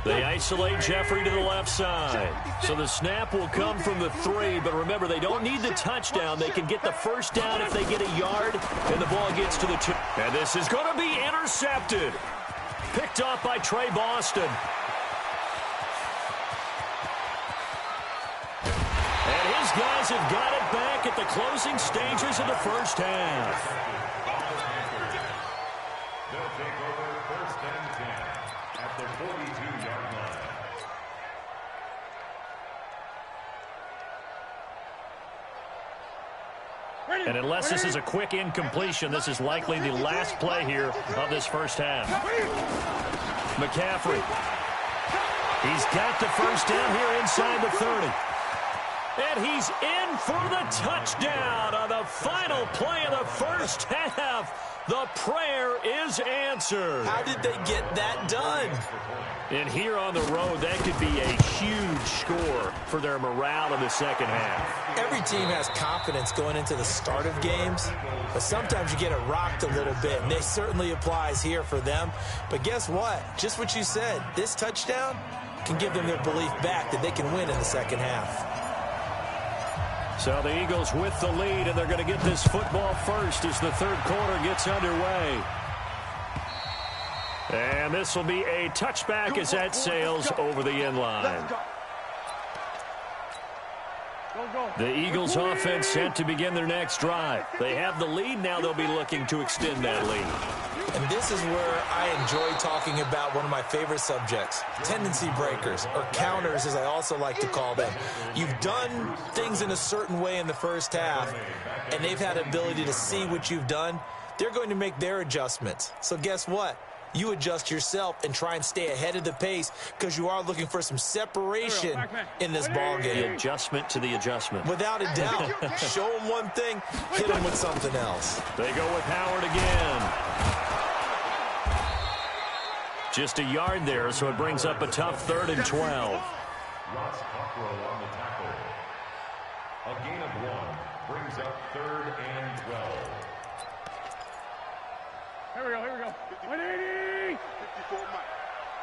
They isolate Jeffrey to the left side. So the snap will come from the 3, but remember, they don't need the touchdown. They can get the first down if they get a yard, and the ball gets to the 2. And this is going to be intercepted. Picked off by Trey Boston. And his guys have got it back at the closing stages of the first half. They'll take over first and 10 at the 42-yard line. And unless this is a quick incompletion, this is likely the last play here of this first half. McCaffrey. He's got the first down here inside the 30. And he's in for the touchdown on the final play of the first half. The prayer is answered. How did they get that done? And here on the road, that could be a huge score for their morale in the second half. Every team has confidence going into the start of games, but sometimes you get it rocked a little bit, and this certainly applies here for them. But guess what? Just what you said, this touchdown can give them their belief back that they can win in the second half. So the Eagles with the lead, and they're going to get this football first as the third quarter gets underway. And this will be a touchback as that sails over the end line. The Eagles offense set to begin their next drive. They have the lead. Now they'll be looking to extend that lead. And this is where I enjoy talking about one of my favorite subjects, tendency breakers, or counters as I also like to call them. You've done things in a certain way in the first half, and they've had the ability to see what you've done. They're going to make their adjustments. So guess what? You adjust yourself and try and stay ahead of the pace because you are looking for some separation in this ball game. The adjustment to the adjustment. Without a doubt. Show them one thing, hit them with something else. They go with Howard again. Just a yard there, so it brings up a tough 3rd and 12. Ross Cockrell on the tackle. A gain of 1 brings up 3rd and 12. Here we go. 180. 54 Mike.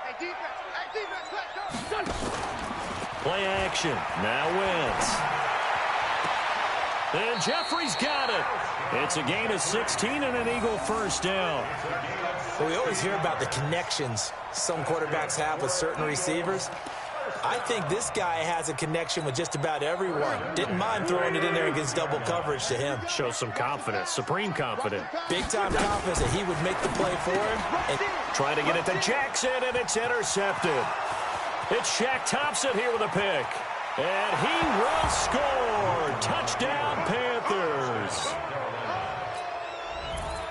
Hey, defense, let's go. Play action. Now Wentz. And Jeffrey's got it. It's a gain of 16 and an Eagle first down. Well, we always hear about the connections some quarterbacks have with certain receivers. I think this guy has a connection with just about everyone. Didn't mind throwing it in there against double coverage to him. Shows some confidence, supreme confidence. Big-time confidence that he would make the play for him. And try to get it to Jackson, and it's intercepted. It's Shaq Thompson here with a pick. And he will score. Touchdown, Panthers.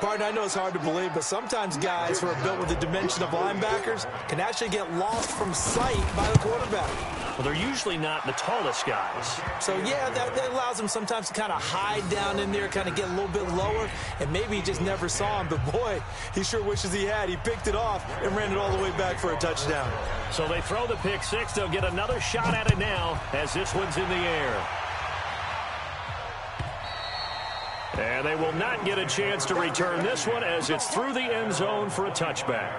Pardon, I know it's hard to believe, but sometimes guys who are built with the dimension of linebackers can actually get lost from sight by the quarterback. Well, they're usually not the tallest guys. So, yeah, that allows them sometimes to kind of hide down in there, kind of get a little bit lower, and maybe he just never saw him. But, boy, he sure wishes he had. He picked it off and ran it all the way back for a touchdown. So they throw the pick six. They'll get another shot at it now as this one's in the air. And they will not get a chance to return this one as it's through the end zone for a touchback.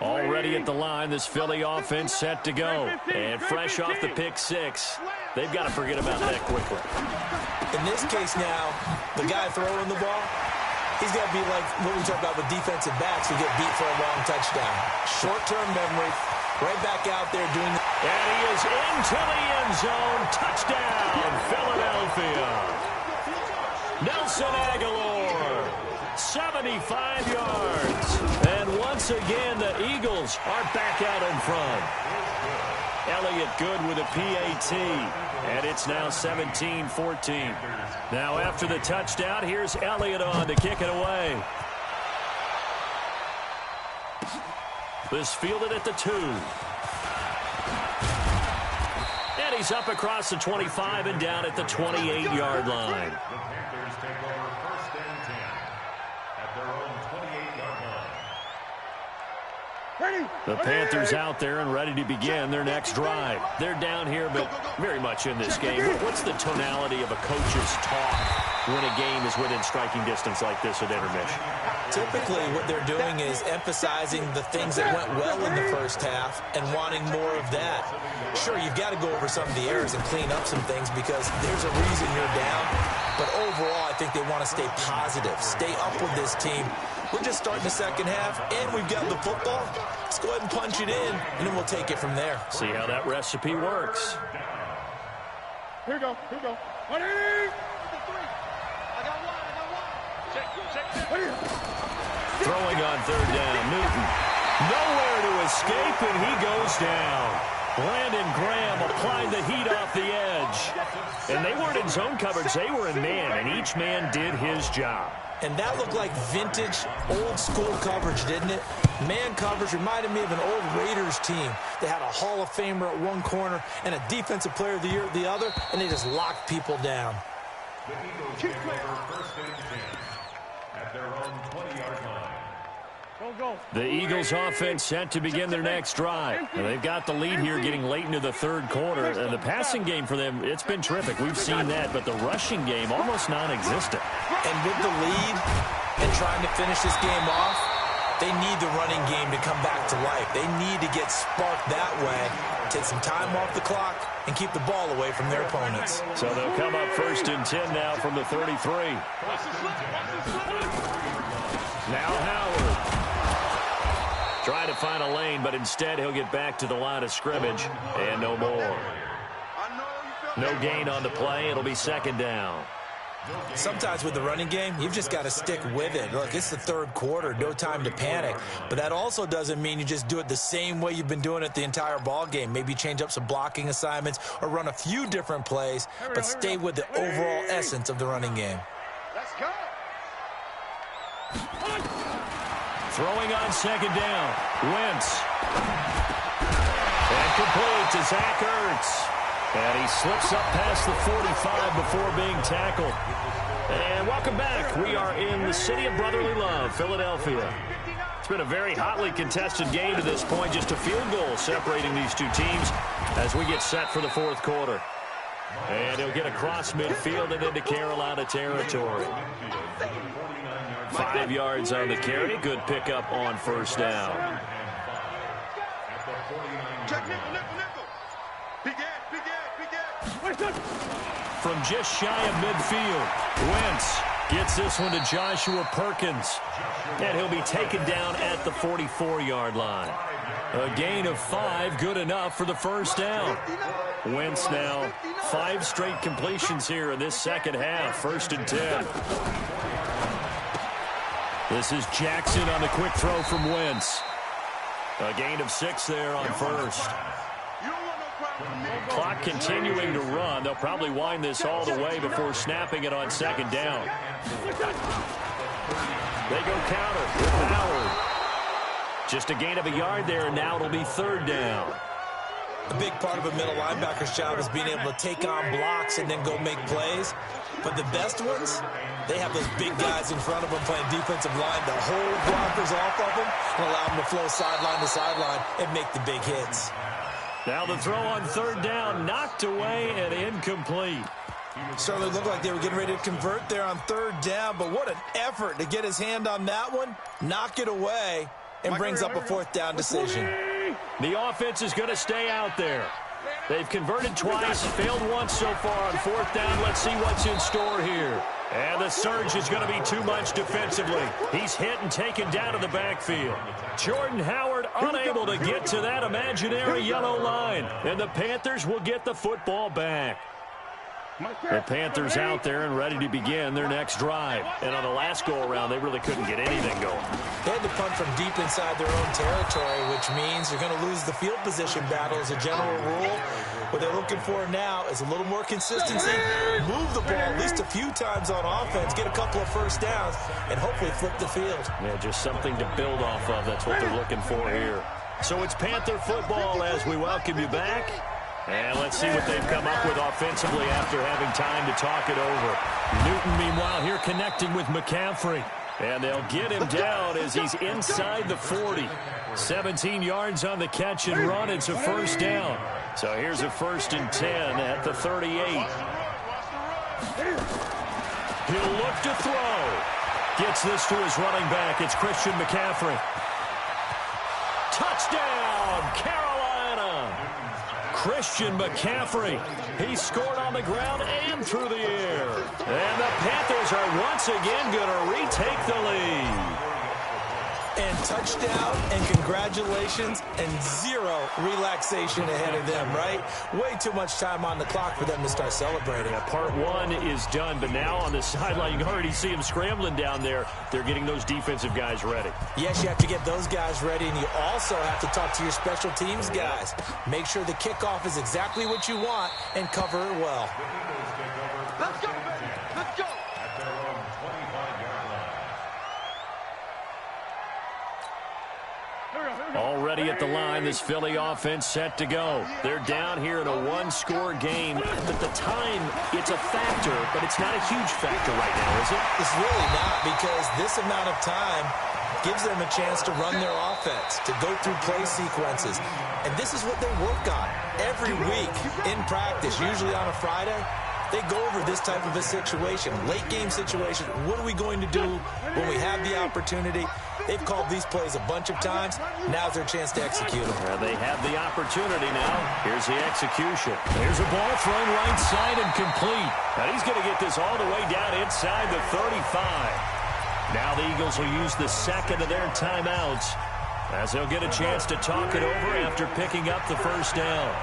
Already at the line, this Philly offense set to go. And fresh off the pick six, they've got to forget about that quickly. In this case now, the guy throwing the ball, he's got to be like what we talk about with defensive backs who get beat for a long touchdown. Short-term memory, right back out there doing the... And he is into the end zone. Touchdown, Philadelphia. Nelson Aguilar, 75 yards. And once again, the Eagles are back out in front. Elliott good with a PAT. And it's now 17-14. Now after the touchdown, here's Elliott on to kick it away. This fielded at the 2. And he's up across the 25 and down at the 28-yard line. The Panthers take over 1st and 10 at their own 28-yard line. The Panthers out there and ready to begin their next drive. They're down here, but very much in this game. What's the tonality of a coach's talk when a game is within striking distance like this at intermission? Typically, what they're doing is emphasizing the things that went well in the first half and wanting more of that. Sure, you've got to go over some of the errors and clean up some things because there's a reason you're down. But overall, I think they want to stay positive, stay up with this team. We're just starting the second half, and we've got the football. Let's go ahead and punch it in, and then we'll take it from there. See how that recipe works. Here we go. 180. Throwing on 3rd down, Newton. Nowhere to escape, and he goes down. Brandon Graham applied the heat off the edge. And they weren't in zone coverage, they were in man, and each man did his job. And that looked like vintage, old-school coverage, didn't it? Man coverage reminded me of an old Raiders team. They had a Hall of Famer at one corner and a Defensive Player of the Year at the other, and they just locked people down. The Eagles take over 1st and 10 at their own 20-yard line. The Eagles offense set to begin their next drive. And they've got the lead here getting late into the 3rd quarter. And the passing game for them, it's been terrific. We've seen that, but the rushing game almost non-existent. And with the lead and trying to finish this game off, they need the running game to come back to life. They need to get sparked that way, take some time off the clock, and keep the ball away from their opponents. So they'll come up 1st and 10 now from the 33. Now Howard. Trying to find a lane, but instead he'll get back to the line of scrimmage and no more. No gain on the play. It'll be second down. Sometimes with the running game, you've just got to stick with it. Look, it's the third quarter, no time to panic. But that also doesn't mean you just do it the same way you've been doing it the entire ball game. Maybe change up some blocking assignments or run a few different plays, but stay with the overall essence of the running game. Let's go. Throwing on second down. Wentz. And complete to Zach Ertz. And he slips up past the 45 before being tackled. And welcome back. We are in the city of brotherly love, Philadelphia. It's been a very hotly contested game to this point. Just a field goal separating these two teams as we get set for the fourth quarter. And he'll get across midfield and into Carolina territory. 5 yards on the carry. Good pickup on first down. From just shy of midfield, Wentz gets this one to Joshua Perkins. And he'll be taken down at the 44-yard line. A gain of 5, good enough for the first down. Wentz now 5 straight completions here in this second half. 1st and 10. This is Jackson on the quick throw from Wentz. A gain of 6 there on first. Clock continuing to run. They'll probably wind this all the way before snapping it on second down. They go counter with Howard. Just a gain of a yard there, and now it'll be 3rd down. A big part of a middle linebacker's job is being able to take on blocks and then go make plays. But the best ones, they have those big guys in front of them playing defensive line to hold blockers off of them and allow them to flow sideline to sideline and make the big hits. Now the throw on 3rd down, knocked away and incomplete. Certainly looked like they were getting ready to convert there on 3rd down, but what an effort to get his hand on that one, knock it away, and brings up a 4th down decision. The offense is going to stay out there. They've converted twice, failed once so far on 4th down. Let's see what's in store here. And the surge is going to be too much defensively. He's hit and taken down to the backfield. Jordan Howard unable to get to that imaginary yellow line. And the Panthers will get the football back. The Panthers out there and ready to begin their next drive. And on the last go-around, they really couldn't get anything going. They had to punt from deep inside their own territory, which means you're going to lose the field position battle as a general rule. What they're looking for now is a little more consistency, move the ball at least a few times on offense, get a couple of first downs, and hopefully flip the field. Yeah, just something to build off of. That's what they're looking for here. So it's Panther football as we welcome you back. And let's see what they've come up with offensively after having time to talk it over. Newton, meanwhile, here connecting with McCaffrey. And they'll get him down as he's inside the 40. 17 yards on the catch and run. It's a first down. So here's a 1st and 10 at the 38. He'll look to throw. Gets this to his running back. It's Christian McCaffrey. Touchdown, Carolina. Christian McCaffrey. He scored on the ground and through the air. And the Panthers are once again going to retake the lead. And touchdown and congratulations and 0 relaxation ahead of them, right? Way too much time on the clock for them to start celebrating. Yeah, part 1 is done, but now on the sideline, you can already see them scrambling down there. They're getting those defensive guys ready. Yes, you have to get those guys ready, and you also have to talk to your special teams guys. Make sure the kickoff is exactly what you want and cover it well. Let's go, baby. Let's go. Already at the line, this Philly offense set to go. They're down here in a 1-score game. But the time, it's a factor, but it's not a huge factor right now, is it? It's really not, because this amount of time gives them a chance to run their offense, to go through play sequences. And this is what they work on every week in practice, usually on a Friday. They go over this type of a situation, late game situation. What are we going to do when we have the opportunity? They've called these plays a bunch of times. Now's their chance to execute them. They have the opportunity now. Here's the execution. There's a ball thrown right side and complete. Now he's going to get this all the way down inside the 35. Now the Eagles will use the second of their timeouts as he'll get a chance to talk it over after picking up the first down.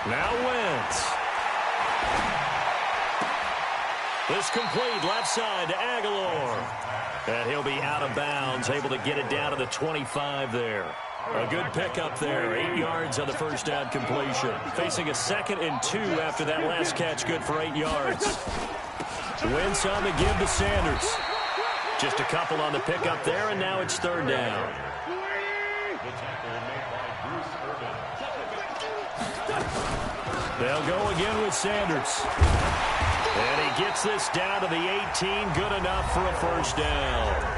Now Wentz. This complete left side to Aguilar. And he'll be out of bounds, able to get it down to the 25 there. A good pickup there, 8 yards on the first down completion. Facing a 2nd and 2 after that last catch, good for 8 yards. Wentz on the give to Sanders. Just a couple on the pickup there, and now it's 3rd down. They'll go again with Sanders. And he gets this down to the 18, good enough for a first down.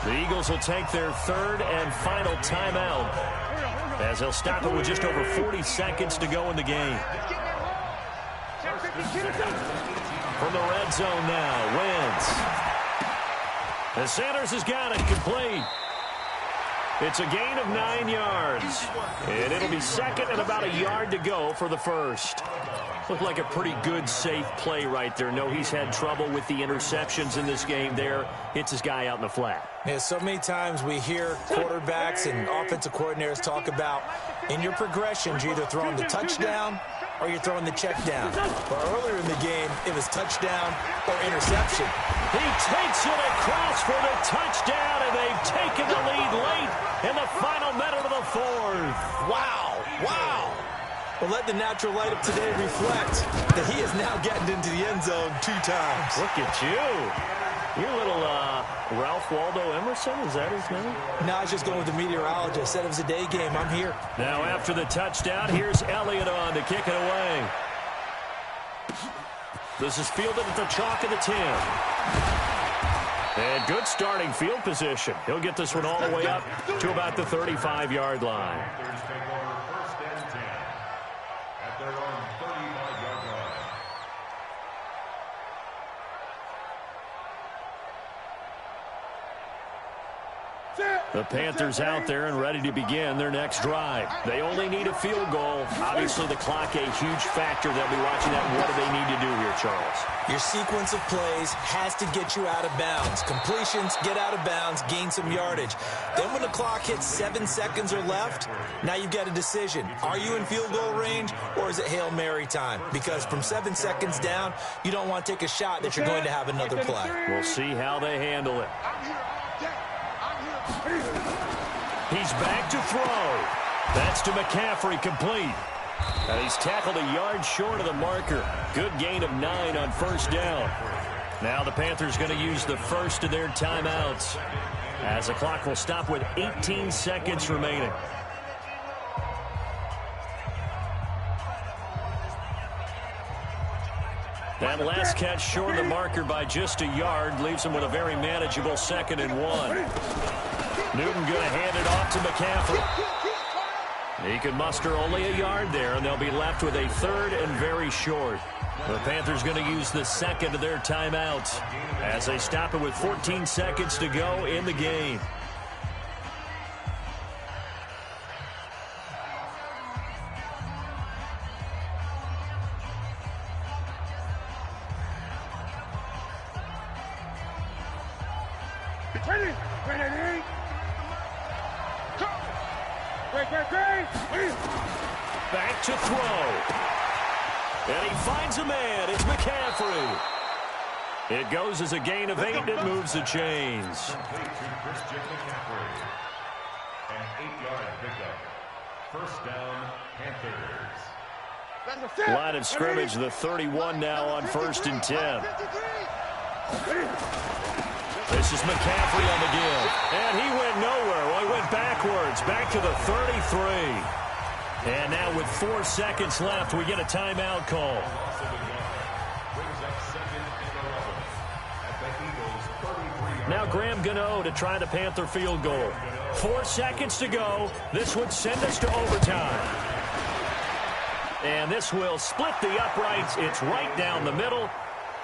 The Eagles will take their 3rd and final timeout as they'll stop it with just over 40 seconds to go in the game. From the red zone now, Wentz. And Sanders has got it complete. It's a gain of 9 yards. And it'll be 2nd and about a yard to go for the first. Looked like a pretty good, safe play right there. No, he's had trouble with the interceptions in this game there. Hits his guy out in the flat. Yeah, so many times we hear quarterbacks and offensive coordinators talk about in your progressions, you're either throwing the touchdown or you're throwing the check down. But earlier in the game, it was touchdown or interception. He takes it across for the touchdown, and they've taken the lead late in the final minute of the 4th. Wow, wow. Well, let the natural light of today reflect that he is now getting into the end zone 2 times. Look at you. You're a little Ralph Waldo Emerson, is that his name? No, I was just going with the meteorologist. Said it was a day game. I'm here. Now after the touchdown, here's Elliott on to kick it away. This is fielded at the chalk of the 10. And good starting field position. He'll get this one all the way up to about the 35-yard line. The Panthers out there and ready to begin their next drive. They only need a field goal. Obviously, the clock a huge factor. They'll be watching that. What do they need to do here, Charles? Your sequence of plays has to get you out of bounds. Completions, get out of bounds, gain some yardage. Then when the clock hits 7 seconds or left, now you've got a decision. Are you in field goal range or is it Hail Mary time? Because from 7 seconds down, you don't want to take a shot that you're going to have another play. We'll see how they handle it. He's back to throw. That's to McCaffrey, complete. And he's tackled a yard short of the marker. Good gain of 9 on first down. Now the Panthers going to use the first of their timeouts, as the clock will stop with 18 seconds remaining. That last catch short of the marker by just a yard leaves him with a very manageable 2nd and 1. Newton going to hand it off to McCaffrey. He can muster only a yard there, and they'll be left with a 3rd and very short. The Panthers going to use the 2nd of their timeouts as they stop it with 14 seconds to go in the game. Back to throw. And he finds a man. It's McCaffrey. It goes as a gain of 8, and it moves the chains. An 8-yard pickup. First down, Panthers. Line of scrimmage, the 31 now on 1st and 10. This is McCaffrey on the give. And he went nowhere. Well, he went backwards, back to the 33. And now with 4 seconds left, we get a timeout call. Now Graham Gano to try the Panther field goal. 4 seconds to go. This would send us to overtime. And this will split the uprights. It's right down the middle.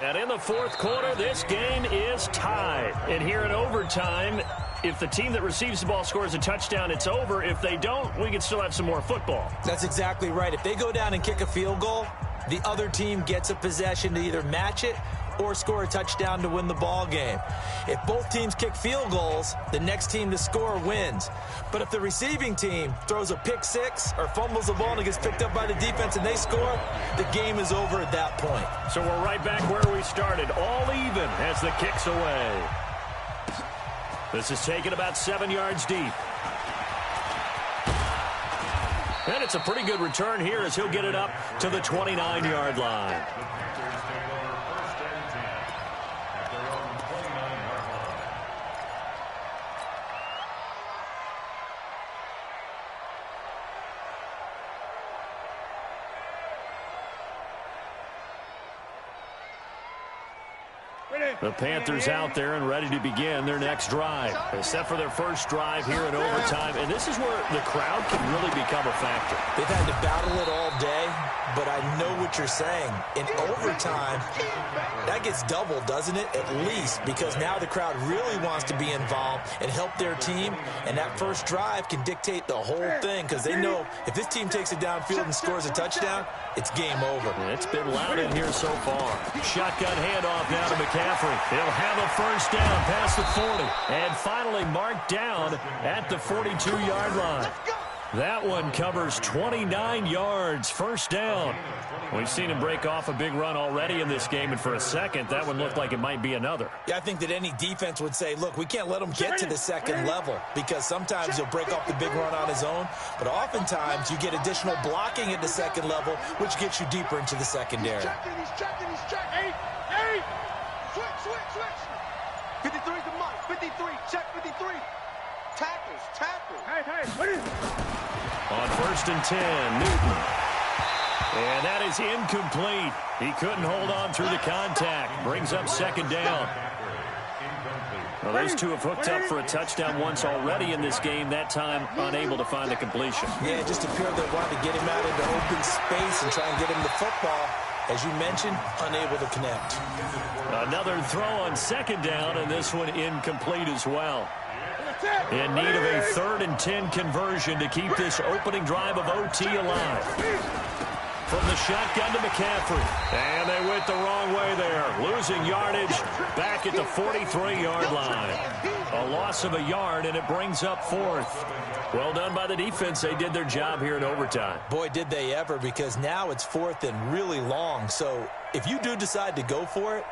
And in the 4th quarter, this game is tied. And here in overtime, if the team that receives the ball scores a touchdown, it's over. If they don't, we can still have some more football. That's exactly right. If they go down and kick a field goal, the other team gets a possession to either match it or score a touchdown to win the ball game. If both teams kick field goals, the next team to score wins. But if the receiving team throws a pick six or fumbles the ball and it gets picked up by the defense and they score, the game is over at that point. So we're right back where we started, all even as the kick's away. This is taken about 7 yards deep. And it's a pretty good return here as he'll get it up to the 29-yard line. The Panthers out there and ready to begin their next drive. Except for their first drive here in overtime. And this is where the crowd can really become a factor. They've had to battle it all day, but I know what you're saying. In overtime, that gets doubled, doesn't it? At least, because now the crowd really wants to be involved and help their team. And that first drive can dictate the whole thing because they know if this team takes it downfield and scores a touchdown, it's game over. And it's been loud in here so far. Shotgun handoff now to McCaffrey. He'll have a first down past the 40. And finally marked down at the 42-yard line. That one covers 29 yards, first down. We've seen him break off a big run already in this game, and for a second, that one looked like it might be another. Yeah, I think that any defense would say, look, we can't let him get to the second level because sometimes he'll break off the big run on his own, but oftentimes you get additional blocking at the second level, which gets you deeper into the secondary. He's checking. Hey! Switch. 53 to Mike. 53, check 53. Tackles. Hey. On first and 10, Newton. And that is incomplete. He couldn't hold on through the contact. Brings up second down. Well, those two have hooked up for a touchdown once already in this game, that time unable to find the completion. Yeah, it just appeared they wanted to get him out into open space and try and get him the football. As you mentioned, unable to connect. Another throw on second down, and this one incomplete as well. In need of a 3rd and 10 conversion to keep this opening drive of OT alive. From the shotgun to McCaffrey. And they went the wrong way there. Losing yardage back at the 43-yard line. A loss of a yard, and it brings up 4th. Well done by the defense. They did their job here in overtime. Boy, did they ever, because now it's 4th and really long. So if you do decide to go for it,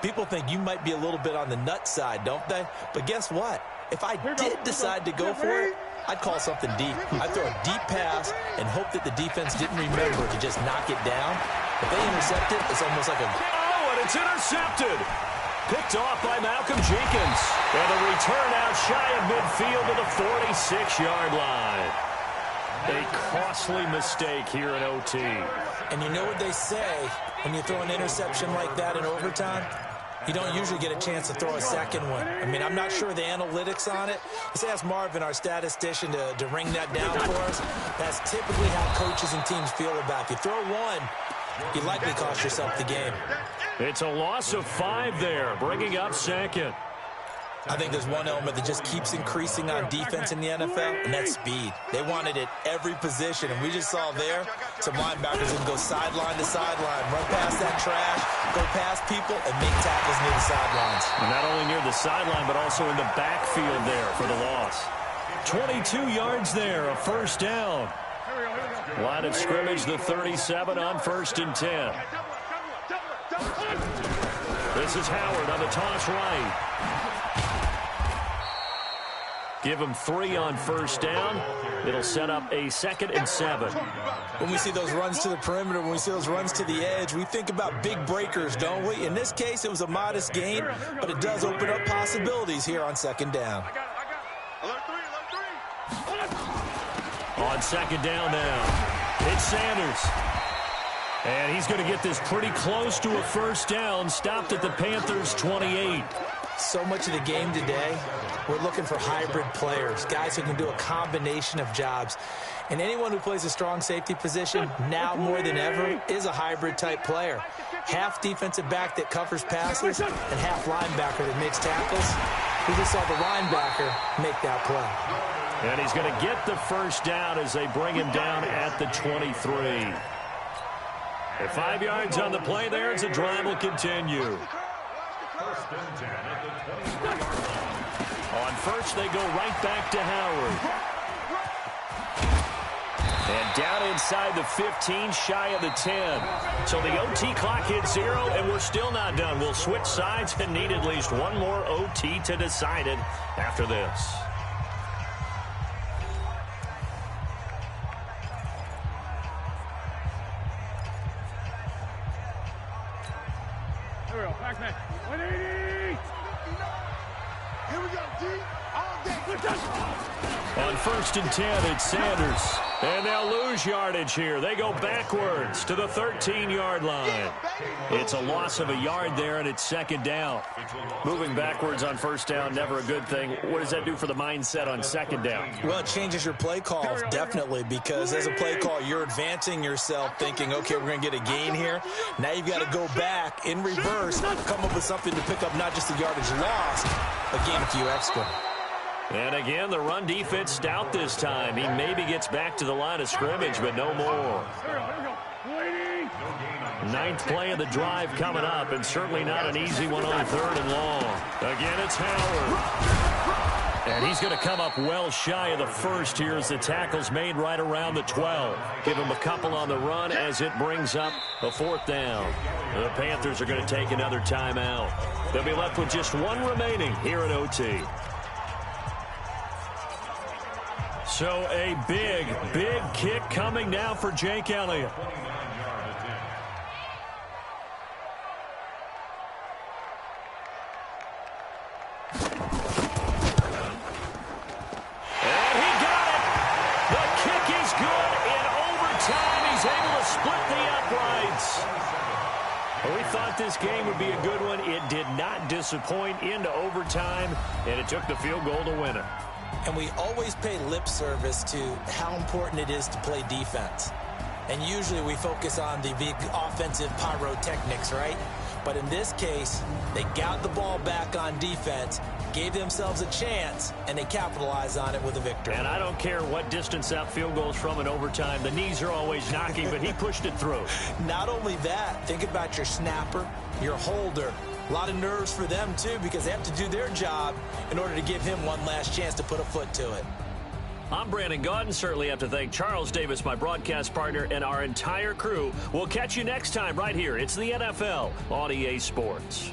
people think you might be a little bit on the nut side, don't they? But guess what? If I did decide to go for it, I'd call something deep. I'd throw a deep pass and hope that the defense didn't remember to just knock it down. If they intercept it, it's almost like a... Oh, and it's intercepted. Picked off by Malcolm Jenkins. And a return out shy of midfield to the 46-yard line. A costly mistake here in OT. And you know what they say when you throw an interception like that in overtime? You don't usually get a chance to throw a second one. I mean, I'm not sure the analytics on it. Let's ask Marvin, our statistician, to ring that down for us. That's typically how coaches and teams feel about it. If you throw one, you likely cost yourself the game. It's a loss of 5 there, bringing up second. I think there's one element that just keeps increasing on defense in the NFL, and that's speed. They want it at every position, and we just saw there some linebackers who can go sideline to sideline, run past that trash, go past people, and make tackles near the sidelines. And not only near the sideline, but also in the backfield there for the loss. 22 yards there, a first down. Line of scrimmage, the 37 on first and 10. This is Howard on the toss right. Give him 3 on first down. It'll set up a 2nd and 7. When we see those runs to the perimeter, when we see those runs to the edge, we think about big breakers, don't we? In this case, it was a modest gain, but it does open up possibilities here on second down. On second down now, it's Sanders. And he's going to get this pretty close to a first down, stopped at the Panthers' 28. So much of the game today, we're looking for hybrid players, guys who can do a combination of jobs. And anyone who plays a strong safety position, now more than ever, is a hybrid-type player. Half defensive back that covers passes and half linebacker that makes tackles. We just saw the linebacker make that play. And he's going to get the first down as they bring him down at the 23. At 5 yards on the play there as the drive will continue. and 10 at the 23-yard line. On first, they go right back to Howard. And down inside the 15, shy of the 10. So the OT clock hits 0, and we're still not done. We'll switch sides and need at least one more OT to decide it after this. Here we go. Back man. 180. Here we go, D. All day. On first and 10, it's Sanders. And they'll lose yardage here. They go backwards to the 13-yard line. It's a loss of a yard there, and it's second down. Moving backwards on first down, never a good thing. What does that do for the mindset on second down? Well, it changes your play call, definitely, because as a play call, you're advancing yourself thinking, okay, we're going to get a gain here. Now you've got to go back in reverse, come up with something to pick up not just the yardage lost, but gain a few extra. And again, the run defense stout this time. He maybe gets back to the line of scrimmage, but no more. Ninth play of the drive coming up, and certainly not an easy one on third and long. Again, it's Howard. And he's going to come up well shy of the first here as the tackle's made right around the 12. Give him a couple on the run as it brings up a fourth down. The Panthers are going to take another timeout. They'll be left with just one remaining here at OT. So a big, big kick coming now for Jake Elliott. And he got it. The kick is good. In overtime, he's able to split the uprights. Well, we thought this game would be a good one. It did not disappoint into overtime, and it took the field goal to win it. And we always pay lip service to how important it is to play defense. And usually we focus on the big offensive pyrotechnics, right? But in this case, they got the ball back on defense, gave themselves a chance, and they capitalized on it with a victory. And I don't care what distance that field goes from in overtime. The knees are always knocking, but he pushed it through. Not only that, think about your snapper, your holder. A lot of nerves for them, too, because they have to do their job in order to give him one last chance to put a foot to it. I'm Brandon Gaudin. Certainly have to thank Charles Davis, my broadcast partner, and our entire crew. We'll catch you next time right here. It's the NFL on EA Sports.